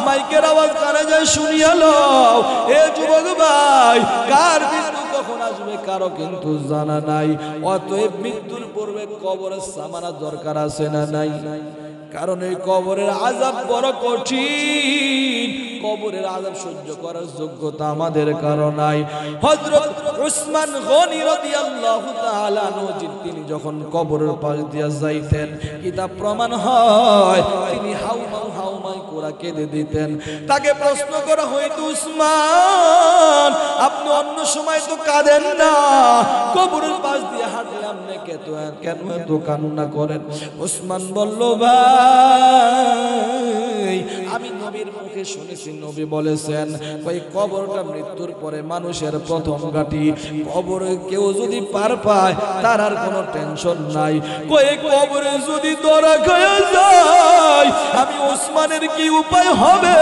মাইকের আওয়াজ কানে যায়, শুনিয়া লও। এ যুবক ভাই, কার মৃত্যু কখন আসবে কারো কিন্তু জানা নাই। অতএব মৃত্যুর পূর্বে কবরের সামানা দরকার আছে না নাই? কারণ এই কবরের আযাব বড় কঠিন, কবরের আযাব সহ্য করার যোগ্যতা আমাদের কারো নাই। হযরত উসমান গনি রাদিয়াল্লাহু তাআলা আনহু, তিনি যখন কবরের পাশ দিয়ে যাইতেন, কিতাব প্রমাণ হয় তিনি হাউমাই করে কেঁদে দিতেন। তাকে প্রশ্ন করা হইতো, উসমান, আপনি অন্য সময় তো কাঁদেন না, কবরের পাশ দিয়ে হাঁটলে আপনি কেন এত কান্না করেন? উসমান বলল, ভাই, আমি নবীর মুখে শুনেছি, নবী বলেছেন, ওই কবরটা মৃত্যুর পরে মানুষের প্রথম ঘাঁটি। কবরে কেউ যদি পার পায়, তার আর কোনো টেনশন নাই। ওই কবরে যদি ধরা খেয়ে যায়, আমি ওসমানের কি উপায় হবে?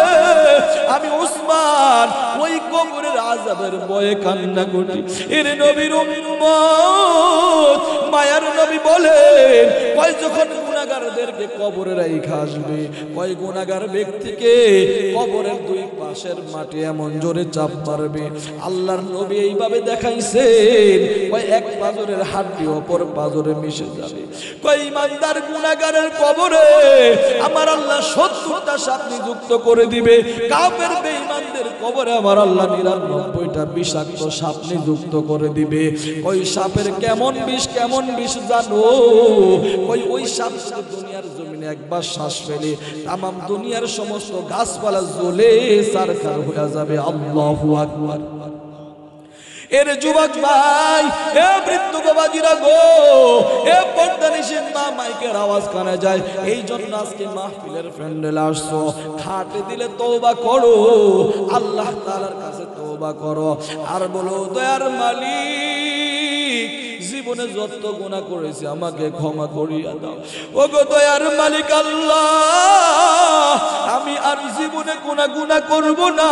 আমি ওসমান ওই কবরের আযাবের ভয়ে কান্না করি। এর নবীর উম্মত, মায়ার নবী বলেন, কয় যখন গুনাহগারদেরকে কবরে রাইখা আসবে, কয় গুনাহগার ব্যক্তিকে কবরের দুই পাশের মাটি এমন জোরে চাপ মারবে, আল্লাহর নবী এইভাবে দেখাইছেন, কয় এক পাজরের হাড্ডি অপর পাজরে মিশে যাবে। কয় ইমানদার গুনাহগারের কবরে আমার আল্লাহ 70টা সাপ নিযুক্ত করে দিবে। কাফের বেঈমানদের কবরে আমার আল্লাহ 99টা বিষাক্ত সাপ নিযুক্ত করে দিবে। ওই সাপের কেমন বিষ জানো? ওই সাপ দুনিয়ার জমিনে একবার শ্বাস ফেলে তামাম দুনিয়ার সমস্ত গাছপালা জ্বলে ছারখার হয়ে যাবে। আল্লাহু আকবার। এর যুবক ভাই, এ বৃদ্ধ বাবাজিরা গো, এ পর্দানিশীন মা, মাইকের আওয়াজ কানে যায়, এই জন্য আজকে মাহফিলের প্যান্ডেল আসছো। খাটে দিলে তওবা করো, আল্লাহ তাআলার কাছে তওবা করো, আর বলো, দয়ার মালিক, জীবনে যত গুনাহ করেছি আমাকে ক্ষমা করিয়া দাও। ওগো দয়ার মালিক আল্লাহ, আমি আর জীবনে গুনাহ করব না।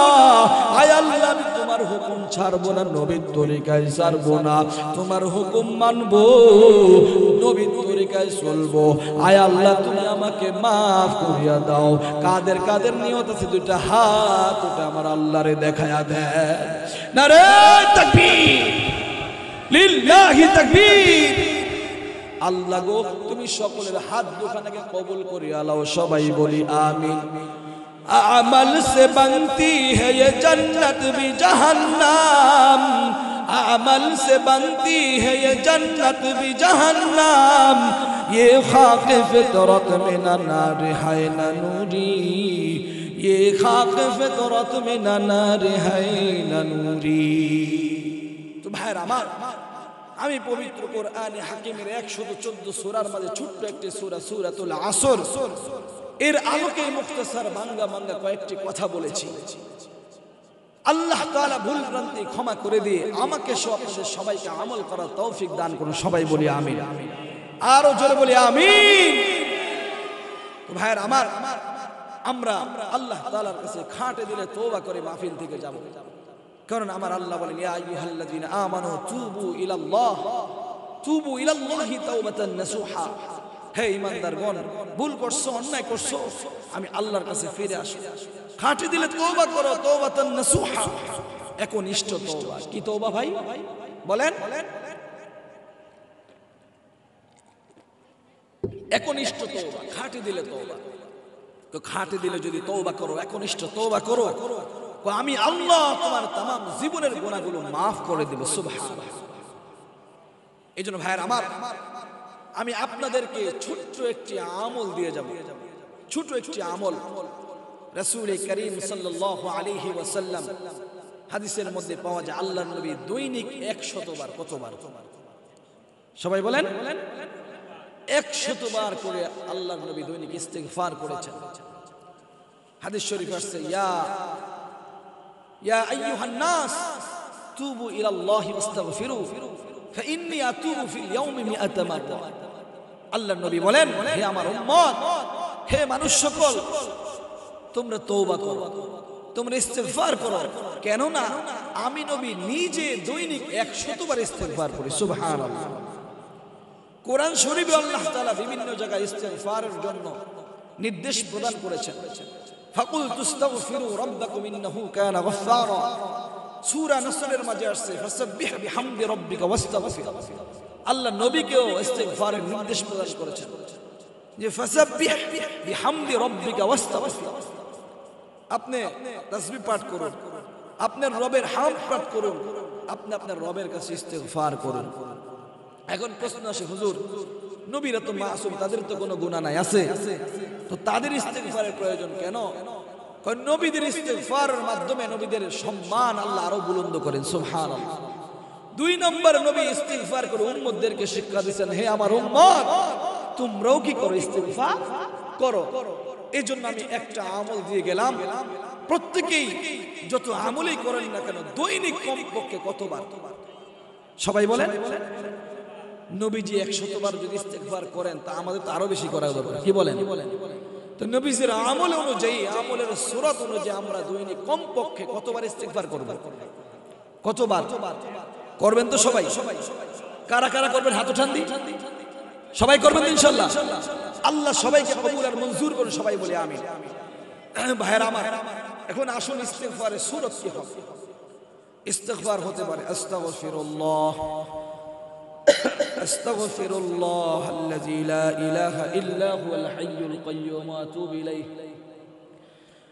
আয় আল্লাহ, আমি তোমার হুকুম ছাড়বো না, নবীর তরিকায় ছাড়বো না, তোমার হুকুম মানবো, নবীর তরিকায় চলবো। আয় আল্লাহ, তুমি আমাকে মাফ করিয়া দাও। কাদের কাদের নিয়ত আছে দুইটা হাত ওটা আমার আল্লাহরে দেখায়া দেন। নারে তাকবীর, লিল্লাহি তাকবীর। আল্লাহ গো তুমি সকলের হাত দুখানাকে কবুল করিয়া লাও সবাই বলি আমিন अमल से बनती है ये जन्नत भी जहन्नम अमल से बनती है ये जन्नत भी जहन्नम ये खाक फितरत में न नार है न नूरी ये खाक फितरत में न नार है न नूरी तो भाई আমার আমি পবিত্র কোরআনে হাকিমের 114 সূরার মধ্যে ছোট্ট একটি সূরা সূরাতুল আসর এর আলোকে মুখতাসার বাংলা বাংলা কয়েকটি কথা বলেছি আল্লাহ তাআলা ভুল ভ্রান্তি ক্ষমা করে দিয়ে আমাকে সহ আপনাদের সবাইকে আমল করার তৌফিক দান করুন সবাই বলি আমিন আরো জোরে বলি আমিন তো ভাইরা আমার আমরা আল্লাহ তাআলার কাছে খাটে দিলে তওবা করে মাহফিল থেকে যাব কারণ আমার আল্লাহ বলেন ইয়া আইয়ুহাল্লাযীনা আমানু তুবু ইলাল্লাহি তাওবাতান নাসুহা হে ঈমানদারগণ ভুল করছো অন্যায় করছো আমি আল্লাহর কাছে ফিরে আসো খাটে দিলে তওবা করো তাওবাতান নাসুহা একনিষ্ঠ তওবা কি তওবা ভাই বলেন একনিষ্ঠ তওবা খাটে দিলে তওবা তো খাটে দিলে যদি তওবা করো একনিষ্ঠ তওবা করো আমি আল্লাহ তোমার तमाम জীবনের গুনাহগুলো maaf করে দেব সুবহানাল্লাহ এইজন্য ভাইরা আমার আমি আপনাদেরকে ছোট একটি আমল দিয়ে যাব ছোট একটি আমল রাসূল করিম সাল্লাল্লাহু আলাইহি ওয়াসাল্লাম হাদিসের মধ্যে পাওয়া যায় আল্লাহর নবী দৈনিক 100 বার কতবার সবাই বলেন 100 বার করে আল্লাহর নবী দৈনিক ইস্তিগফার করেছেন হাদিস শরীফ আছে يا أيها الناس توبوا إلى الله واستغفروا فإني أتوب في اليوم 100 مرة الله النبي বলেন হে আমার উম্মত হে মানুষ সকল তোমরা তওবা করো তোমরা ইস্তিগফার করো কেন না আমি নবী নিজে দৈনিক 100 বার ইস্তিগফার করি সুবহানাল্লাহ কোরআন শরীফে আল্লাহ তাআলা বিভিন্ন জায়গায় ইস্তিগফারের জন্য নির্দেশ প্রদান করেছেন فقلت استغفروا ربكم انه كان غفارا সূরা নাসরের মাঝে আসছে ফাসাব্বিহ বিহামদি রাব্বিকা ওয়াস্তাগফির আল্লাহ নবীকেও ইস্তিগফারের নির্দেশ প্রদান করেছেন যে ফাসাব্বিহ বিহামদি রাব্বিকা ওয়াস্তাগফির আপনি তাসবিহ পাঠ করুন আপনার রবের হামদ পাঠ করুন আপনি আপনার রবের কাছে ইস্তিগফার করুন এখন প্রশ্ন আসে হুজুর নবীরা তো মাসুম তাদের তো কোনো গুনাহ নাই আছে তো তাদের ইস্তিগফারের প্রয়োজন কেন কারণ নবীদের ইস্তিগফারের মাধ্যমে নবীদের সম্মান আল্লাহ আরো বুলন্দ করেন সুবহানাল্লাহ দুই নম্বর নবী ইস্তিগফার করে উম্মতদেরকে শিক্ষা দিয়েছেন হে আমার উম্মত তোমরাও কি করো ইস্তিগফার করো এজন্য আমি একটা আমল দিয়ে গেলাম প্রত্যেকই যত আমলই করেন না কেন দৈনিক কমপক্ষে কতবার সবাই বলেন নবীজি 100 বার যদি ইস্তিগফার করেন তা আমাদের তো আরো বেশি করা দরকার কি বলেন তো নবীজির আমল অনুযায়ী আমলের সূরত অনুযায়ী আমরা দৈনিক কমপক্ষে কতবার ইস্তিগফার করব কতবার করবেন তো সবাই কারা কারা করবেন হাত উঠান দি সবাই করবেন ইনশাআল্লাহ আল্লাহ সবাইকে কবুল আর মঞ্জুর করুন সবাই বলি আমিন ভাইরা আমার এখন আসুন ইস্তিগফারের সূরত কি হবে ইস্তিগফার হতে পারে আস্তাগফিরুল্লাহ أستغفر الله الذي لا إله إلا هو الحي القيوم وأتوب إليه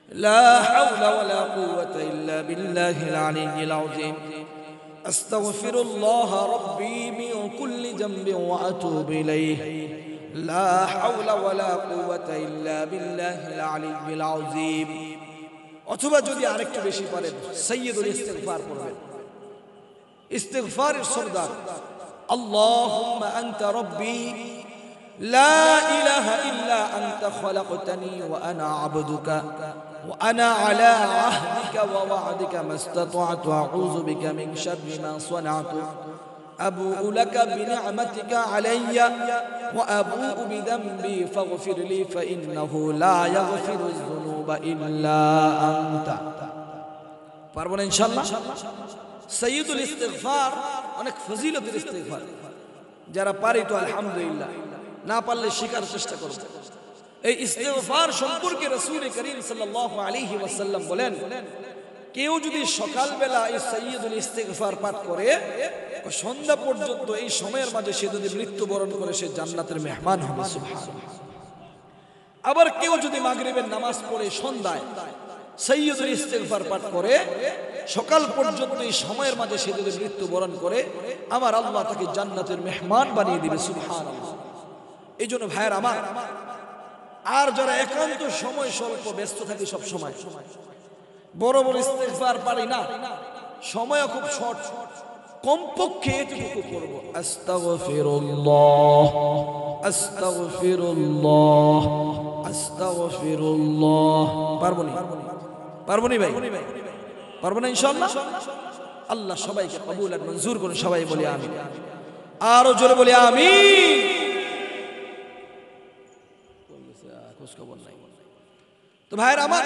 لا حول ولا قوة إلا بالله العلي العظيم أستغفر الله ربي من كل ذنب وأتوب إليه لا حول ولا قوة إلا بالله العلي العظيم অথবা যদি আরেকটু বেশি পারেন সাইয়্যিদুল ইস্তিগফার পড়বেন ইস্তিগফারের সরদার اللهم أنت ربي لا إله إلا أنت خلقتني وأنا عبدك وأنا على عهدك ووعدك ما استطعت أعوذ بك من شر ما صنعت أبوء لك بنعمتك علي وأبوء بذنبي فاغفر لي فإنه لا يغفر الذنوب إلا أنت পারবেন ইনশাআল্লাহ সাইয়্যিদুল ইস্তিগফার অনেক ফজিলতের ইস্তিগফার যারা পারে তো আলহামদুলিল্লাহ না পারলে শেখার চেষ্টা করব এই ইস্তিগফার সম্পর্কে রাসূল করিম সাল্লাল্লাহু আলাইহি ওয়াসাল্লাম বলেন কেউ যদি সকালবেলা এই সাইয়্যিদুল ইস্তিগফার পাঠ করে সন্ধ্যা পর্যন্ত এই সময়ের মাঝে সে যদি মৃত্যুবরণ করে সে জান্নাতের মেহমান হবে সুবহানাল্লাহ। আবার কেউ যদি মাগরিবের নামাজ পড়ে সন্ধ্যায় সাইয়্যিদুল ইস্তিগফার পাঠ করে সকাল পর্যন্ত এই সময়ের মাঝে সে যদি মৃত্যুবরণ করে আমার আল্লাহ তাকে জান্নাতের মেহমান বানিয়ে দিবে সুবহানাল্লাহ। এই জন্য ভাইয়ের আমার, আর যারা একান্ত সময় স্বল্প ব্যস্ত থাকি সব সময়, বড় বড় ইস্তিগফার পারি না, সময় খুব শর্ট, কমপক্ষে এতটুকু করব, আস্তাগফিরুল্লাহ আস্তাগফিরুল্লাহ আস্তাগফিরুল্লাহ। পারবো নি ভাই? পারবো না ইনশাআল্লাহ? আল্লাহ সবাইকে কবুল আর মঞ্জুর করুন, সবাই বলি আমিন, আরো জোরে বলি আমিন। খোঁজখবর নাই তো ভাইয়ের আমার,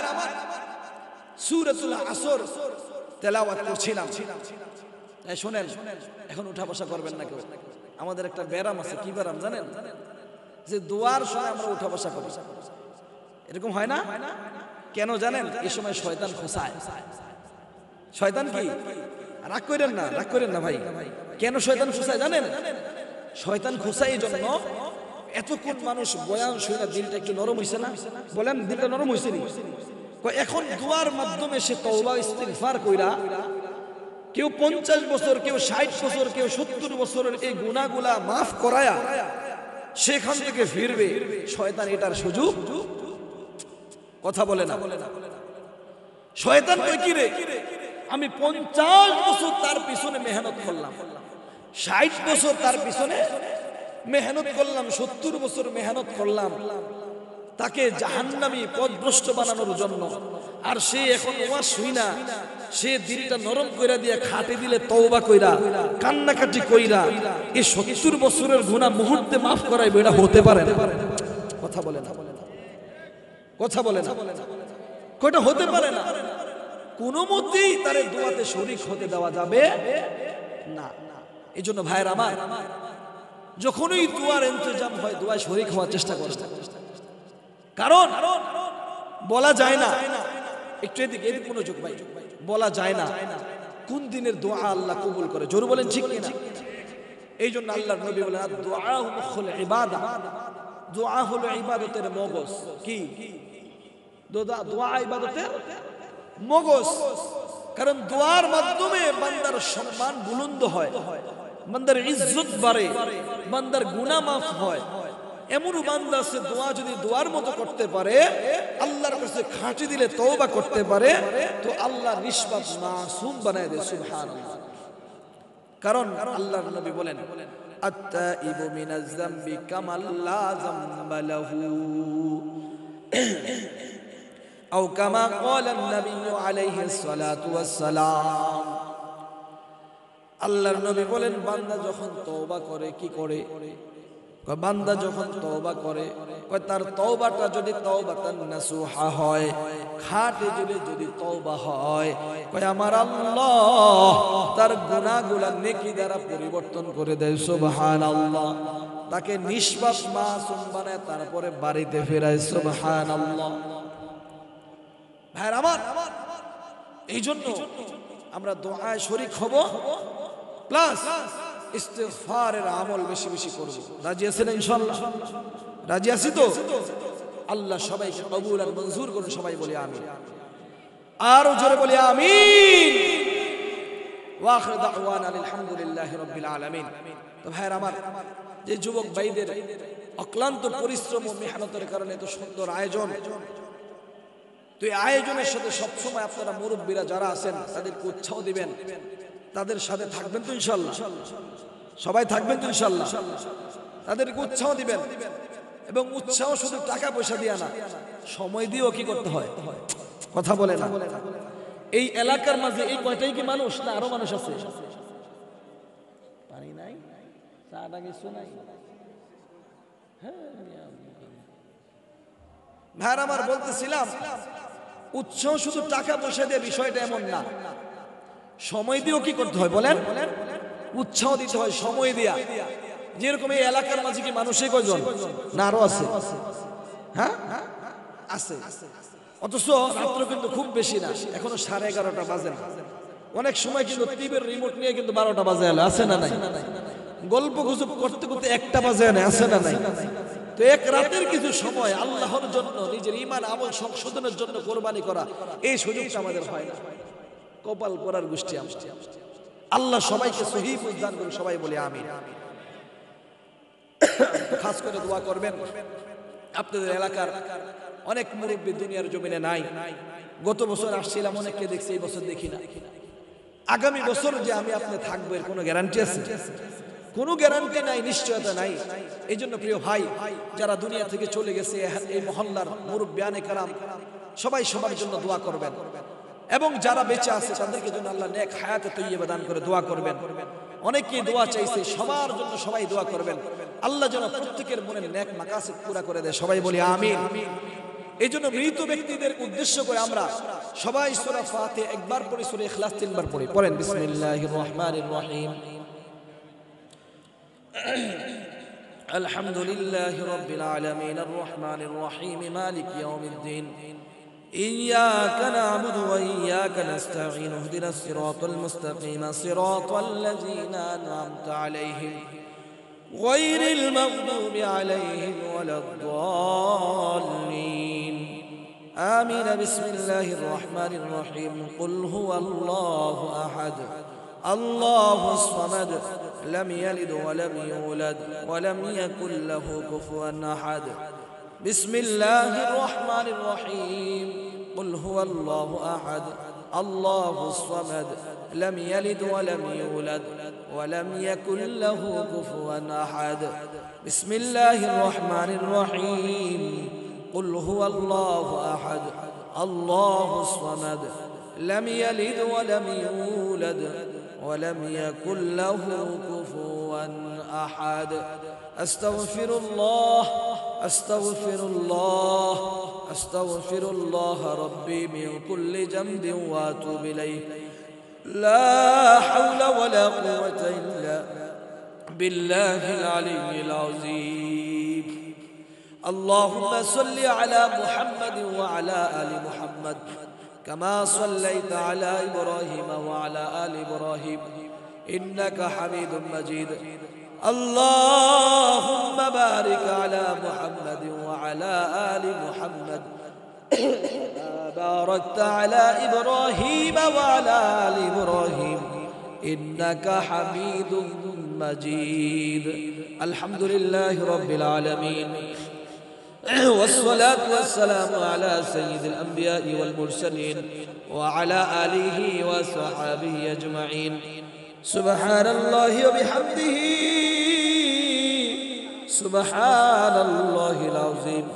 সূরাতুল আসর তেলাওয়াত করছিলাম। শোনেন, এখন উঠা বসা করবেন না কেউ। আমাদের একটা ব্যারাম আছে, কি ব্যারাম জানেন? যে দোয়ার সময় আমরা উঠা বসা করি, এরকম হয় না? কেন জানেন? এই সময় শয়তান খোঁসায়। শয়তান কি? রাগ করেন না, রাগ করেন না ভাই। কেন শয়তান খোঁসায় জানেন? শয়তান খোঁসায় এই জন্য, এতক্ষণ মানুষ বয়ান শুনে দিলটা একটু নরম হইছে না? বলেন, দিলটা নরম হইছে নি? এখন দোয়ার মাধ্যমে সে তওবা ইস্তিগফার কইরা, কেউ 50 বছর, কেউ 60 বছর, কেউ 70 বছরের এই গুনাহগুলা মাফ করায়া সেখান থেকে ফিরবে। শয়তান এটার সুযোগ, কথা বলে না। শয়তান কই কি রে, আমি 50 বছর তার পিছনে মেহনত করলাম, 60 বছর তার পিছনে মেহনত করলাম, 70 বছর মেহনত করলাম তাকে জাহান্নামী পথভ্রষ্ট বানানোর জন্য, আর সে এখন ওয়াজ শুই না, সে দিলটা নরম কইরা দিয়ে খাটে দিলে তওবা কইরা কান্নাকাটি কইরা এই 70 বছরের গুনাহ মুহূর্তে মাফ করাইবে, এটা হতে পারে না। কথা বলে না, কথা বলে না, কয়টা হতে পারে না। কোনো মতেই তার দোয়াতে শরীক হতে দেওয়া যাবে না। এই জন্য ভাইয়ের আমার, যখনই দোয়ার ইন্তজাম হয় দোয়ায় শরীক হওয়ার চেষ্টা করবে, কারণ বলা যায় না, একটু এদিকে মনোযোগ ভাই, বলা যায় না কোন দিনের দোয়া আল্লাহ কবুল করে, জোরে বলেন ঠিক কিনা? এই জন্য আল্লাহর নবী বলেন, দোয়া মুখুল ইবাদা, দোয়া হলো ইবাদতের মগজ। কি দোয়া? ইবাদতের মগজ। কারণ দোয়ার মাধ্যমে বান্দার সম্মান বুলন্দ হয়, বান্দার ইজ্জত বাড়ে, বান্দার গুনাহ মাফ হয়। এমন বান্দা আছে দোয়া যদি দোয়ার মতো করতে পারে, আল্লাহর কাছে খাঁটি দিলে তওবা করতে পারে, তো আল্লাহ নিষ্পাপ মাসুম বানায় দেয় সুবহানাল্লাহ। কারণ আল্লাহর নবী বলেন, আত-তাইবু মিনাজ যামবি কামাল লা যামবা লাহু, আও কামা ক্বালা an-নবী আলাইহিস সালাতু ওয়াস সালাম। আল্লাহর নবী বলেন, বান্দা যখন তওবা করে, কি করে? বান্দা যখন তওবা করে, তার তওবাটা যদি তওবাতান নাসুহা হয়, খাঁটি যদি তওবা হয়, আমার আল্লাহ তার গুনাহগুলো নেকি দ্বারা পরিবর্তন করে দেয় সুবহানাল্লাহ। তাকে নিষ্পাপ মাসুম বানায়, তারপরে বাড়িতে ফেরায় সুবহানাল্লাহ। ভাইরা আমার, এই জন্য আমরা দোয়ায় শরীক হব, প্লাস ইস্তিগফারের আমল বেশি বেশি করব। রাজি আছেন ইনশাআল্লাহ? রাজি আছি তো? আল্লাহ সবাইকে কবুল আর মঞ্জুর করুন, সবাই বলি আমিন, আরো জোরে বলি আমিন। ওয়া আখিরু দাওয়ানা আলহামদুলিল্লাহি রাব্বিল আলামিন। তো ভাইরা আমার, যে যুবক ভাইদের অক্লান্ত পরিশ্রম ও মেহনতের কারণে এত সুন্দর আয়োজন, তো এই আয়োজনের সাথে সবসময় আপনারা মুরব্বীরা যারা আছেন তাদেরকে উৎসাহ দিবেন, তাদের সাথে থাকবেন তো ইনশাআল্লাহ? সবাই থাকবেন তো ইনশাআল্লাহ? তাদেরকে উৎসাহ দিবেন, এবং উৎসাহ শুধু টাকা পয়সা দিয়ে না, সময় দিয়েও কি করতে হয়? কথা বলে না। এই এলাকার মাঝে এই কয়টাই কি মানুষ, না আরো মানুষ আছে? পানি নাই, চা না কিছু নাই। ভাই আমার, বলতেছিলাম উৎসাহ শুধু টাকা পয়সা দিয়ে বিষয়টা এমন না, সময় দিয়েও কি করতে হয় বলেন? উৎসাহ দিতে হয় সময় দিয়া। যেরকম এই এলাকার মাঝে কি মানুষই কয়জন, না আরো আছে? হ্যাঁ আছে। অথচ রাত্র কিন্তু খুব বেশি না, এখনো 11:30 বাজে না। অনেক সময় কিন্তু টিভির রিমোট নিয়ে কিন্তু 12টা বাজে আছে না নাই? গল্প গুজব করতে করতে 1টা বাজে আছে না নাই? তো এক রাতের কিছু সময় আল্লাহর জন্য নিজের ঈমান আমল সংশোধনের জন্য কোরবানি করা, এই সুযোগটা আমাদের হয় না। কপাল করার গোষ্ঠী আমরা। আল্লাহ সবাইকে সহিহ বুঝদান করে, সবাই বলে আমিন। খাস করে দোয়া করবেন আপনাদের এলাকার অনেক মুরব্বী দুনিয়ার জমিনে নাই। গত বছর আসছিলাম, অনেককে দেখছি, এই বছর দেখি না। আগামী বছর যে আমি আপনি থাকবো এর কোনো গ্যারান্টি আছে? কোনো গ্যারান্টি নাই, নিশ্চয়তা নাই। এই জন্য প্রিয় ভাই, যারা দুনিয়া থেকে চলে গেছে, এই মহল্লার মুরব্বিয়ানে কারাম সবাই সবার জন্য দোয়া করবেন, এবং যারা বেঁচে আছে তাদেরকে জন্য আল্লাহ নেক হায়াতে তৈয়বা দান করে দোয়া করবেন। অনেকেই দোয়া চাইছে, সবার জন্য সবাই দোয়া করবেন। আল্লাহ যেন প্রত্যেকের মনের নেক মাকাসিদ পুরা করে দেয়, সবাই বলি আমিন। এই জন্য মৃত ব্যক্তিদের উদ্দেশ্য করে আমরা সবাই সূরা ফাতিহা একবার পড়ি, সূরা ইখলাস 3 বার পড়ি। পড়েন বিসমিল্লাহির রহমানির রহিম। আলহামদুলিল্লাহি রাব্বিল আলামিন আর রহমানির রহিম মালিকি ইয়াউমিদ্দিন। إياك نعبد وإياك نستعين اهدنا الصراط المستقيم صراط الذين أنعمت عليهم غير المغضوب عليهم ولا الضالين آمين بسم الله الرحمن الرحيم قل هو الله أحد الله الصمد لم يلد ولم يولد ولم يكن له كفوا أحد بسم الله الرحمن الرحيم قل هو الله أحد الله الصمد لم يلد ولم يولد ولم يكن له كفوا أحد بسم الله الرحمن الرحيم قل هو الله أحد الله الصمد لم يلد ولم يولد ولم يكن له كفوا أحد أستغفر الله أستغفر الله أستغفر الله ربي من كل ذنب وأتوب إليه لا حول ولا قوة إلا بالله العلي العظيم اللهم صل على محمد وعلى آل محمد كما صليت على إبراهيم وعلى آل إبراهيم إنك حميد مجيد اللهم بارك على محمد وعلى آل محمد باركت على إبراهيم وعلى آل إبراهيم إنك حميد مجيد الحمد لله رب العالمين والصلاة والسلام على سيد الأنبياء والمرسلين وعلى آله وصحبه أجمعين سبحان الله وبحمده سبحان الله العظيم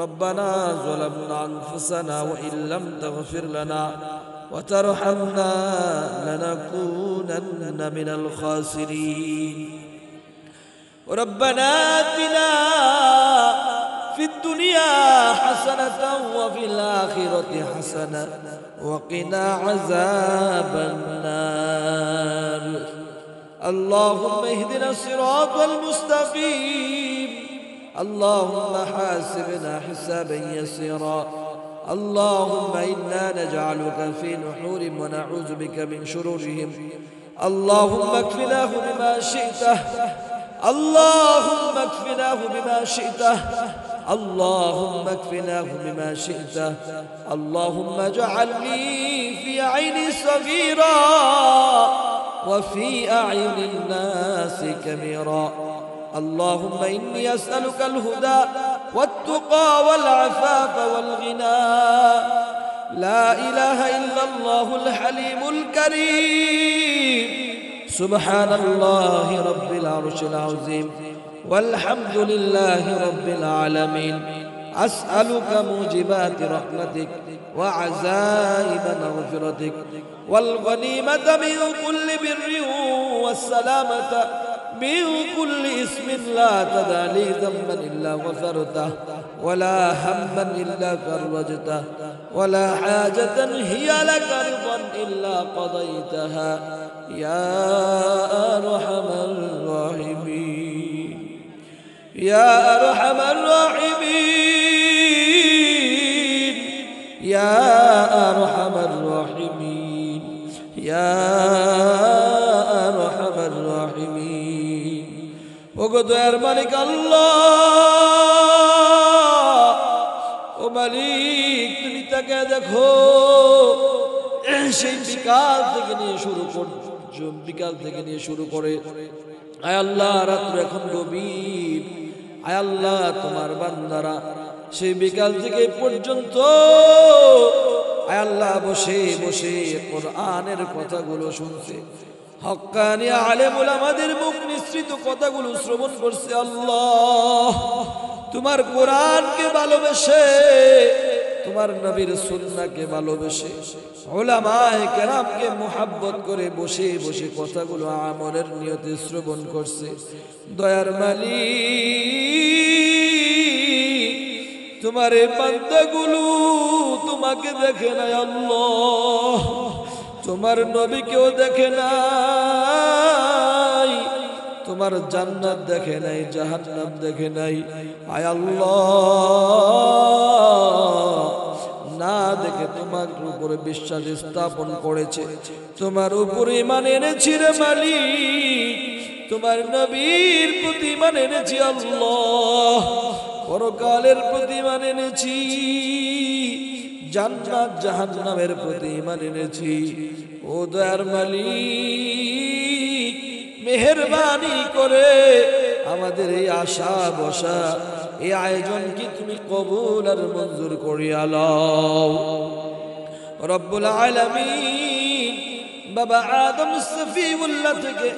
ربنا ظلمنا أنفسنا وإن لم تغفر لنا وترحمنا لنكونن من الخاسرين ربنا آتنا في الدنيا حسنة وفي الآخرة حسنة وقنا عذاب النار اللهم اهدنا الصراط المستقيم اللهم حاسبنا حسابا يسيرا اللهم إنا نجعلك في نحورهم ونعوذ بك من شرورهم اللهم اكفناه بما شئت اللهم اكفناه بما شئت اللهم اكفناه بما شئت اللهم اجعلني في عيني صغيرا وفي أعين الناس كبيرا اللهم إني أسألك الهدى والتقى والعفاف والغنى لا إله إلا الله الحليم الكريم سبحان الله رب العرش العظيم والحمد لله رب العالمين أسألك موجبات رحمتك وعزائم مغفرتك والغنيمة من كل بر والسلامة من كل اسم لا تدع لي ذنبا إلا غفرته ولا هما إلا فرجته ولا حاجة هي لك رضا إلا قضيتها يا أرحم الراحمين يا أرحم الراحمين ইয়া আরহামার রাহিমিন। ওগো দয়ার মালিক আল্লাহ, ও মালিক তুমি তাকে দেখো, সেই বিকাল থেকে নিয়ে শুরু করে আয় আল্লাহ রাত্র এখন গভীর, আয় আল্লাহ তোমার বান্দারা সেই বিকাল থেকে পর্যন্ত আয় আল্লাহ বসে বসে কোরআনের কথাগুলো শুনছে, হক্কানি আলেম ওলামাদের মুখ নিঃসৃত কথাগুলো শ্রবণ করছে। আল্লাহ তোমার কোরআনকে ভালোবেসে, তোমার নবীর সুন্নাহকে ভালোবেসে, উলামায়ে কেরামকে মুহাব্বত করে বসে বসে কথাগুলো আমলের নিয়তে শ্রবণ করছে। দয়ার মালিক তোমার এই বান্দাগুলো তোমাকে দেখে নাই আল্লাহ, তোমার নবীকেও দেখে নাই, তোমার জান্নাত দেখে নাই, জাহান্নাম দেখে নাই। আয় আল্লাহ না দেখে তোমার উপরে বিশ্বাস স্থাপন করেছে, তোমার উপরে ঈমান এনেছি রে মালিক, তোমার নবীর প্রতি ঈমান এনেছি আল্লাহ, পরকালের প্রতি ঈমান এনেছি, জান্নাত জাহান্নামের প্রতি ঈমান এনেছি। ও দয়ার মালিক মেহেরবানি করে আমাদের এই আশা বসা এই আয়োজন কি তুমি কবুল আর মঞ্জুর করিয়া লও রব্বুল আলামিন। বাবা আদম সফিউল্লাহ থেকে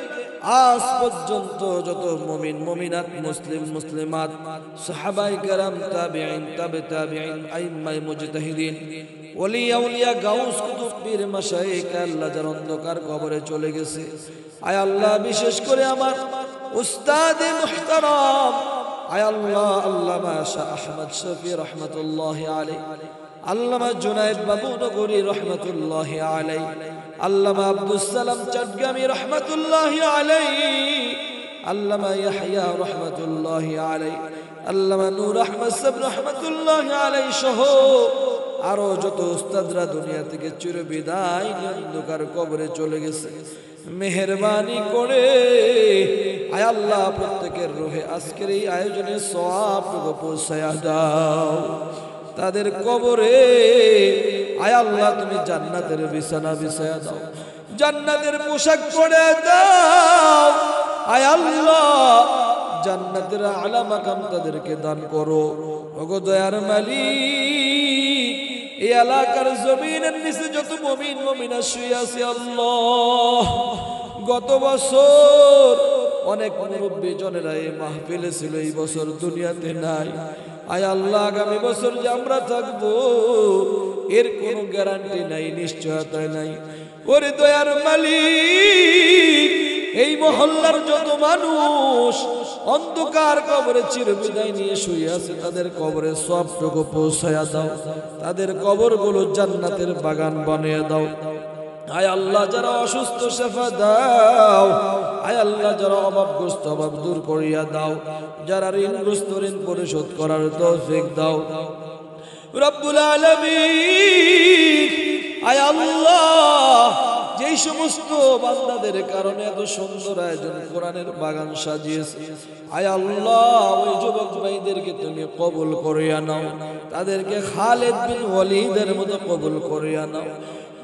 আজ পর্যন্ত যত মুমিন মুমিনাত মুসলিম মুসলিমাত সাহাবায়ে কেরাম তাবিঈন তাবে তাবিঈন আইম্মায়ে মুজতাহিদিন ওলি আউলিয়া গাউস কুতুব পীর মাশায়েখ আল্লাহ যার অন্ধকার কবরে চলে গেছে, আয় আল্লাহ বিশেষ করে আমার উস্তাদে মুহতারাম আয় আল্লাহ আল্লামা শাহ আহমদ শফি রাহমাতুল্লাহি আলাইহি, আল্লামা জুনায়েদ বাবু নগরী রাহমাতুল্লাহি আলাইহি, আল্লামা আব্দুস সালাম চটগামী রাহমাতুল্লাহি আলাইহি, আল্লামা ইয়াহইয়া রাহমাতুল্লাহি আলাইহি, আল্লামা নূর আহমদ সাহেব রাহমাতুল্লাহি আলাইহি সহ আরো যত উস্তাদরা দুনিয়া থেকে চিরবিদায় অন্ধকার কবরে চলে গেছে, মেহেরবানি করে আয় আল্লাহ প্রত্যেকের রূহে আজকের এই আয়োজনে সওয়াব পৌঁছায়া দাও, তাদের কবরে আয় আল্লাহ তুমি জান্নাতের বিছানা বিছায়া দাও, জান্নাতের পোশাক পরে দাও, আয় আল্লাহ জান্নাতের আলা মাকাম তাদেরকে দান করো। ওগো দয়ার মালিক এই এলাকার জমিনের নিচে যত মুমিন মুমিনা শুয়ে আছে আল্লাহ, গত বছর অনেক মুরব্বী জনেরা এই মাহফিলে ছিল, এই বছর দুনিয়াতে নাই, আয় আল্লাহ আগামী বছর যে আমরা থাকবো এর কোনো গ্যারান্টি নাই, নিশ্চয়তা নাই। ওরে দয়ার মালিক এই মহল্লার যত মানুষ অন্ধকার কবরে চিরবিদায় নিয়ে শুয়ে আছে তাদের কবরে সবটুকু পৌঁছায়া দাও, তাদের কবরগুলো জান্নাতের বাগান বানিয়ে দাও। আয় আল্লাহ যারা অসুস্থ শেফা দাও, আয় আল্লাহ যারা অভাবগ্রস্ত অভাব দূর করিয়া দাও, যারা ঋণগ্রস্ত ঋণ পরিশোধ করার তৌফিক দাও রব্বুল আলামিন। আয় আল্লাহ যেই সমস্ত বান্দাদের কারণে এত সুন্দর আয়োজন কোরআনের বাগান সাজিয়েছে, আয় আল্লাহ ওই যুবক ভাইদেরকে তুমি কবুল করিয়া নাও, তাদেরকে খালিদ বিন ওয়ালিদের মতো কবুল করিয়া নাও,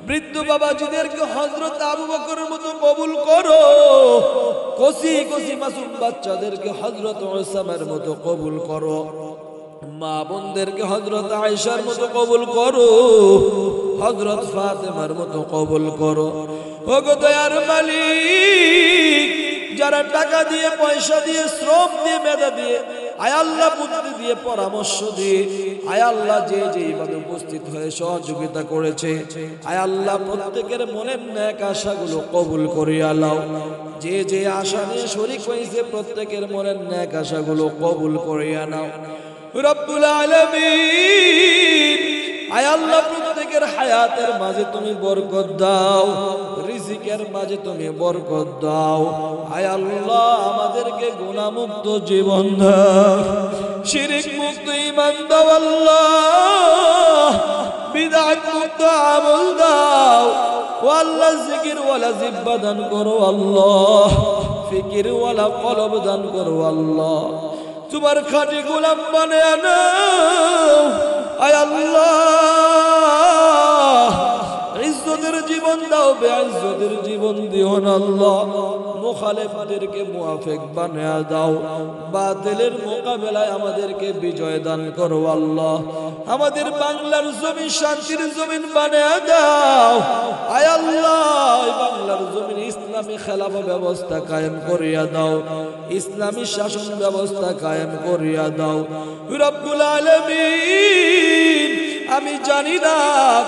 বৃদ্ধ বাবাজিদেরকে হযরত আবু বকরের মতো কবুল করো, কচি কচি মাসুম বাচ্চাদেরকে হযরত উসামার মতো কবুল করো, মা বোনদেরকে হযরত আয়েশার মতো কবুল করো, হযরত ফাতেমার মতো কবুল করো। ওগো দয়ার মালিক যারা টাকা দিয়ে পয়সা দিয়ে শ্রম দিয়ে মেধা দিয়ে আয় আল্লাহ বুদ্ধি দিয়ে পরামর্শ দিয়ে আয় আল্লাহ যে যেইভাবে উপস্থিত হয়ে সহযোগিতা করেছে, আয় আল্লাহ প্রত্যেকের মনের নেক আশাগুলো কবুল করিয়া নাও, যে যে আশা নিয়ে শরীক হয়েছে প্রত্যেকের মনের নেক আশাগুলো কবুল করিয়া নাও রব্বুল আলামিন। আয় আল্লাহ প্রত্যেকের হায়াতের মাঝে তুমি বরকত দাও, রিজিকের মাঝে তুমি বরকত দাও, আয় আল্লাহ আমাদেরকে গুনাহমুক্ত জীবন দাও, শিরক মুক্ত ঈমান দাও আল্লাহ, বিদআত মুক্ত আমল দাও ও আল্লাহ জিকির ওয়ালা জিহ্বা দান করো আল্লাহ ফিকির ওয়ালা কলব দান করো আল্লাহ তোমার খাঁটি গোলাম বানায়া নাও আয় আল্লাহ ইজ্জতের জীবন দাও বেইজ্জতের জীবন দিও না আল্লাহ মুখালিফদেরকে মুআফিক বানায়া দাও বাতিলের মোকাবেলায় আমাদেরকে বিজয় দান করো আল্লাহ আমাদের বাংলার জমিন শান্তির জমিন বানায়া দাও আয় আল্লাহ বাংলার জমিন ইসলামী খেলাফত ব্যবস্থা কায়েম করিয়া দাও ইসলামী শাসন ব্যবস্থা কায়েম করিয়া দাও রব্বুল আলামিন আমি জানি না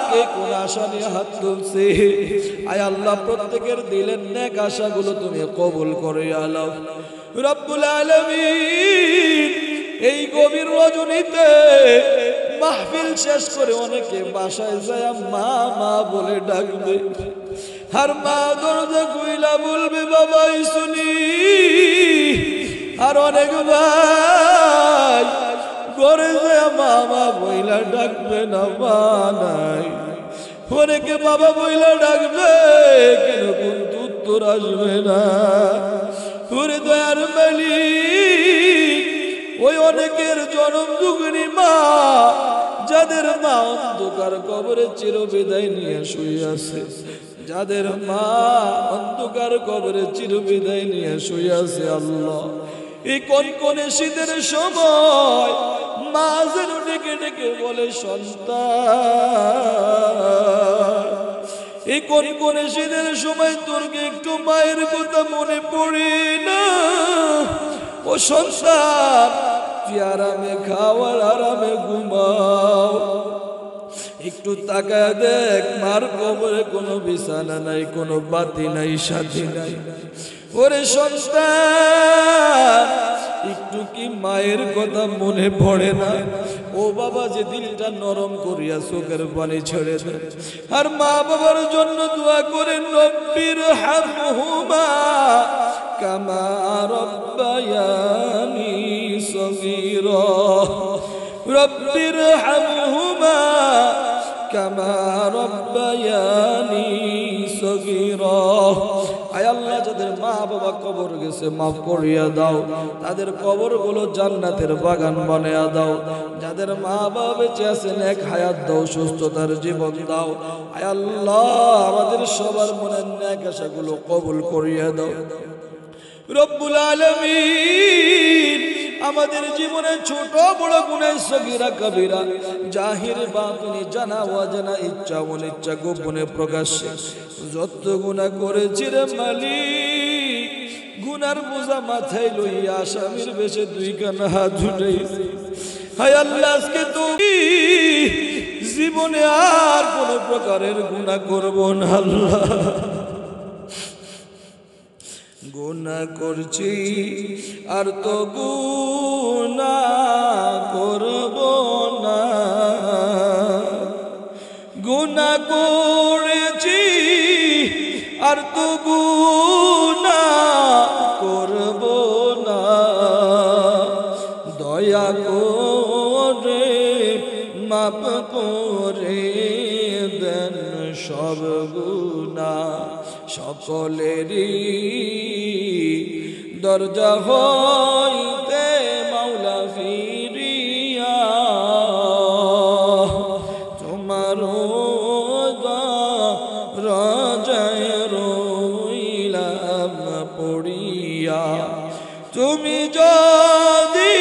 কে কোন আশা নিয়ে হাত তুলছে আয় আল্লাহ প্রত্যেকের দিলের নেক আশাগুলো তুমি কবুল করিয়া নাও রব্বুল আলামিন এই গভীর রজনীতে মাহফিল শেষ করে অনেকে বাসায় যায় মা মা বলে ডাকবে আর মা দরজা খুইলা বলবে বাবাই শুনি আর অনেক ভাই ঘরে যায় মা মা বইলা ডাকবে না মা নাই অনেকে বাবা বইলা ডাকবে কেন কিন্তু উত্তর আসবে না ওরে দয়ার মালিক ওই অনেকের জনম দুঃখিনী মা যাদের মা অন্ধকার কবরে চিরবিদায় নিয়ে শুয়ে আছে যাদের মা অন্ধকার কবরে চিরবিদায় নিয়ে শুয়ে আছে আল্লাহ এই কনকনে শীতের সময় মা যেন ডেকে ডেকে বলে সন্তান এই কনকনে শীতের সময় তোর কি একটু মায়ের কথা মনে পড়ে না ও সন্তান তুই আরামে খাওয়ার আরামে ঘুমাও একটু তাকায় দেখ মার কবরে কোনো বিছানা নাই কোনো বাতি নাই সাথী নাই ওরে সন্তান একটু কি মায়ের কথা মনে পড়ে না ও বাবা যে দিলটা নরম করিয়া চোখের পানি ছেড়ে দেয় আর মা বাবার জন্য দোয়া করেন রব্বির হামহুমা কামা রব্বায়ানি সগীরা রব্বির হামহুমা কামা রব্বায়ানি সগীরা আয় আল্লাহ যাদের মা বাবা কবর গেছে মাফ করিয়া দাও তাদের কবরগুলো জান্নাতের বাগান বানায়া দাও যাদের মা বাবা বেঁচে আছেন এক হায়াত দাও সুস্থতার জীবন দাও আয় আল্লাহ আমাদের সবার মনের নেক আশাগুলো কবুল করিয়া দাও রব্বুল আলামিন আমাদের জীবনে ছোট বড় গুনাহ সগীরা কবিরা জাহির বাতিনি জানা অজানা ইচ্ছা অনিচ্ছা গোপনে প্রকাশ্যে যত গুনাহ করেছি রে মালিক গুনার বোঝা মাথায় লইয়া আসামির বেশে দুই কানা হাত উঠাইছি হায় আল্লাহ আজকে তুমি জীবনে আর কোন প্রকারের গুনাহ করব না আল্লাহ গুনাহ করছি আর তো গুনাহ করব না গুনাহ করেছি আর তো গুনাহ করব না দয়া করে মাপ করে দেন সব গুনাহ সকলেরই দরজা হইতে মাওলা ফিরিয়া তোমার রাজায় রইলাম পড়িয়া তুমি যদি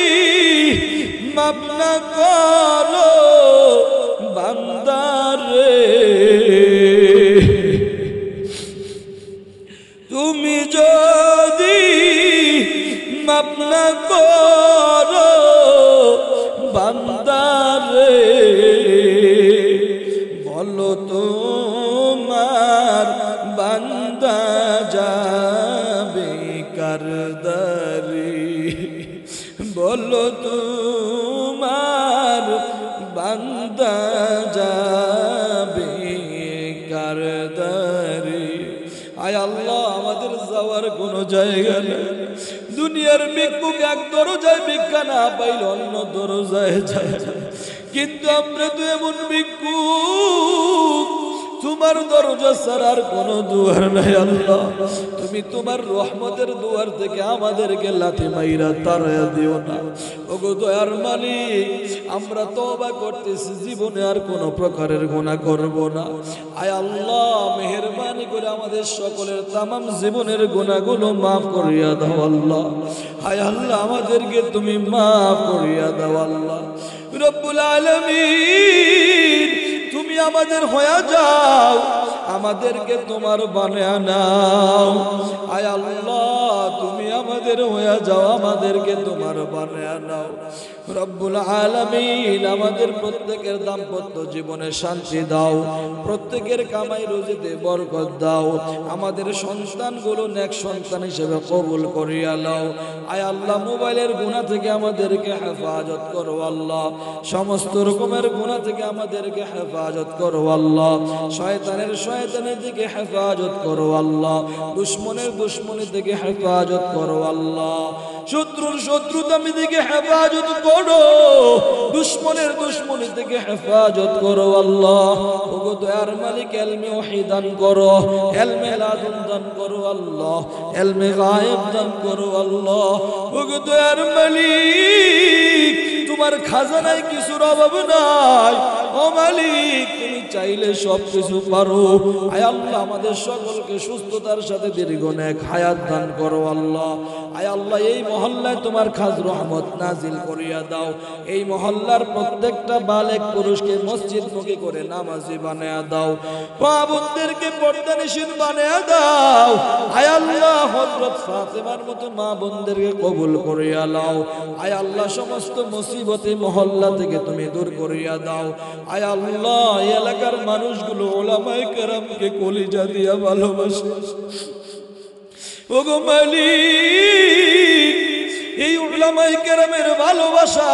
মাপ না করো বান্দারে তুমি যদি মাপ না করো বান্দারে বলো তোমার বান্দা যাবে কারদারি বলো তোমার বান্দা যাবে কারদারি আয় আল্লাহ আমাদের যাওয়ার কোনো জায়গা নেই দুনিয়ার ভিক্ষুক এক দরজায় ভিক্ষা না পাইলে অন্য দরজায় যায় কিন্তু আমরা তো এমন ভিক্ষুক, তোমার দরজা ছাড়ার কোনো দুয়ার নাই আল্লাহ। তুমি তোমার রহমতের দুয়ার থেকে আমাদেরকে লাথি মাইরা তাড়াইয়া দিও না। ওগো দয়ার মালিক, আমরা তওবা করতেছি, জীবনে আর কোনো প্রকারের গুনাহ করব না। আয় আল্লাহ, মেহেরবানি করে আমাদের সকলের তামাম জীবনের গুনাহগুলো মাফ করিয়া দাও আল্লাহ। আয় আল্লাহ, আমাদেরকে তুমি মাফ করিয়া দাও আল্লাহ। রব্বুল আলামিন, তুমি আমাদের হয়ে যাও, আমাদেরকে তোমার বানায়া নাও। আয় আল্লাহ, তুমি আমাদের হয়ে যাও, আমাদেরকে তোমার বানায়া নাও। রব্বুল আলামিন, আমাদের প্রত্যেকের দাম্পত্য জীবনে শান্তি দাও, প্রত্যেকের কামাই রুজিতে বরকত দাও, আমাদের সন্তানগুলো নেক সন্তান হিসেবে কবুল করিয়া নাও। আয় আল্লাহ, মোবাইলের গুনাহ থেকে আমাদেরকে হেফাজত করো আল্লাহ, সমস্ত রকমের গুনাহ থেকে আমাদেরকে হেফাজত করো আল্লাহ, শয়তানের দিকে হেফাজত করো আল্লাহ, দুশমনের দুশমনি থেকে হেফাজত করো আল্লাহ, শত্রুর শত্রুতামি থেকে হেফাজত করো, দুশমনের দুশমনি থেকে হেফাজত করো আল্লাহ। ওগো দয়ার মালিক, ইলমে ওহী দান করো, ইলমে লাদুন দান করো আল্লাহ, ইলমে গায়েব দান করো আল্লাহ। ওগো দয়ার মালিক, তোমার খাজানায় কিছুর অভাব নাই। ও মালিক, তুমি চাইলে সব কিছু পারো। আয় আল্লাহ, আমাদের সকলকে সুস্থতার সাথে দীর্ঘ নেক হায়াত দান করো আল্লাহ। আয় আল্লাহ, এই মহল্লায় তোমার খাস রহমত নাজিল করিয়া দাও। এই মহল্লার প্রত্যেকটা বালেক পুরুষকে মসজিদমুখী করে নামাজি বানায়া দাও, মা বোনদেরকে পর্দানিশীন বানায়া দাও। আয় আল্লাহ, হযরত ফাতেমার মতো মা বোনদেরকে কবুল করিয়া নাও। আয় আল্লাহ, সমস্ত মুসিবতে মহল্লা থেকে তুমি দূর করিয়া দাও। আয় আল্লাহ, এই এলাকার মানুষগুলো উলামায়ে কেরামকে কলিজা দিয়া ভালোবাসে। ওগো মালিক, এই উলামায়ে কেরামের ভালোবাসা,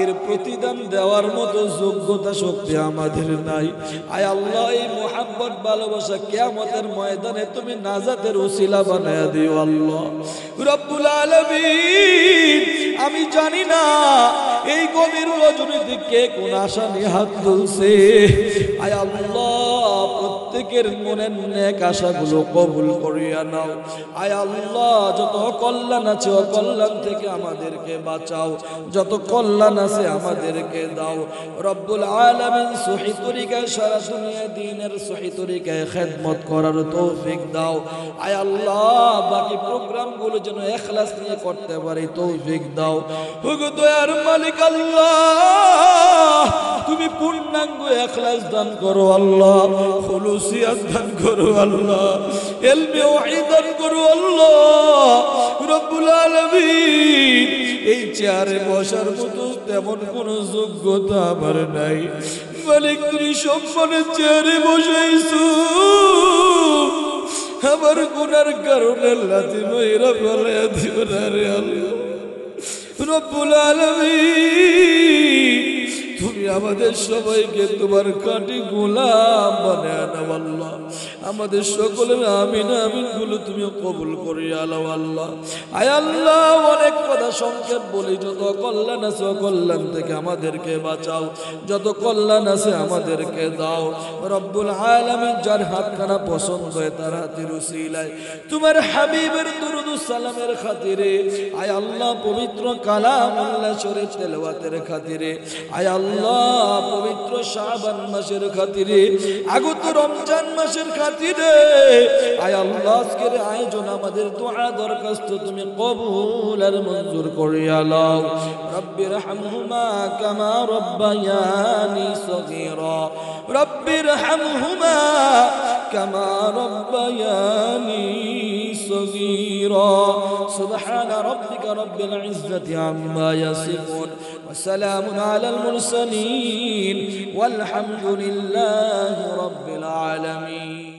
এর প্রতিদান দেওয়ার মতো যোগ্যতা শক্তি আমাদের নাই। আয় আল্লাহ, এই মুহাব্বত ভালোবাসা কিয়ামতের ময়দানে তুমি নাজাতের ওসিলা বানায়া দিও আল্লাহ। রব্বুল আলামিন, আমি জানি না এই গভীর রজনীতে কে কোন আশা নিয়ে হাত তুলছে। আয় আল্লাহ, প্রত্যেকের মনের নেক আশাগুলো কবুল করিয়া নাও। আয় আল্লাহ, যত কল্যাণ আছে অকল্যাণ থেকে আমাদেরকে বাঁচাও, যত কল্যাণ আছে আমাদেরকে দাও। রব্বুল আলামিন, সহি তরিকায় সারা দুনিয়া দ্বীনের সহি তরিকায় খেদমত করার তৌফিক দাও। আয় আল্লাহ, বাকি প্রোগ্রামগুলো যেন ইখলাস নিয়ে করতে পারি তৌফিক দাও। ওগো দয়ার মালিক আল্লাহ, তুমি পূর্ণাঙ্গ ইখলাস দান করো আল্লাহ, খুলুসিয়াত দান করো আল্লাহ, ইলমে ওহী দান করো আল্লাহ। রব্বুল আলামিন, এই চেয়ারে বসার মতো তেমন কোন যোগ্যতা আমার নাই মালিক, তুমি সম্মানের চেয়ারে বসাইছো, আমার গুনার কারণে লাথি মাইরা ফেলাইয়া দিও না রে আল্লাহ। রব্বুল আলামিন, তুমি আমাদের সবাইকে তোমার খাঁটি গোলাম বানায়া নাও আল্লাহ। আমাদের সকলের আমিন আমিন গুলো তুমি কবুল করিয়া নাও আল্লাহ। আয় আল্লাহ, অনেক কথা সংক্ষেপ বলি, যত কল্যাণ আছে অকল্যাণ থেকে আমাদেরকে বাঁচাও, যত কল্যাণ আছে আমাদেরকে দাও। রব্বুল আলামিন, যার হাতখানা পছন্দ হয় তার হাতের উসিলায় তোমার হাবিবের দুরূদ ও সালামের খাতিরে, আয় আল্লাহ, পবিত্র কালামুল্লাহ শরীফ তেলাওয়াতের খাতিরে, আয় আল্লাহ, পবিত্র শাবান মাসের খাতিরে, আগত রমজান মাসের খাতিরে, আয় আল্লাহ, আজকের আয়োজন আমাদের দোয়া দরখাস্ত তুমি কবুল আর মঞ্জুর করিয়া নাও। রব্বির হামহুমা কামা রব্বায়ানি সগীরা, রব্বির হামহুমা কামা রব্বায়ানি সগীরা। সুবহানা রাব্বিকা রাব্বিল ইজ্জাতি আম্মা ইয়াসিফুন ওয়া সালামুন আলাল মুরসালিন ওয়ালহামদুলিল্লাহি রাব্বিল আলামিন।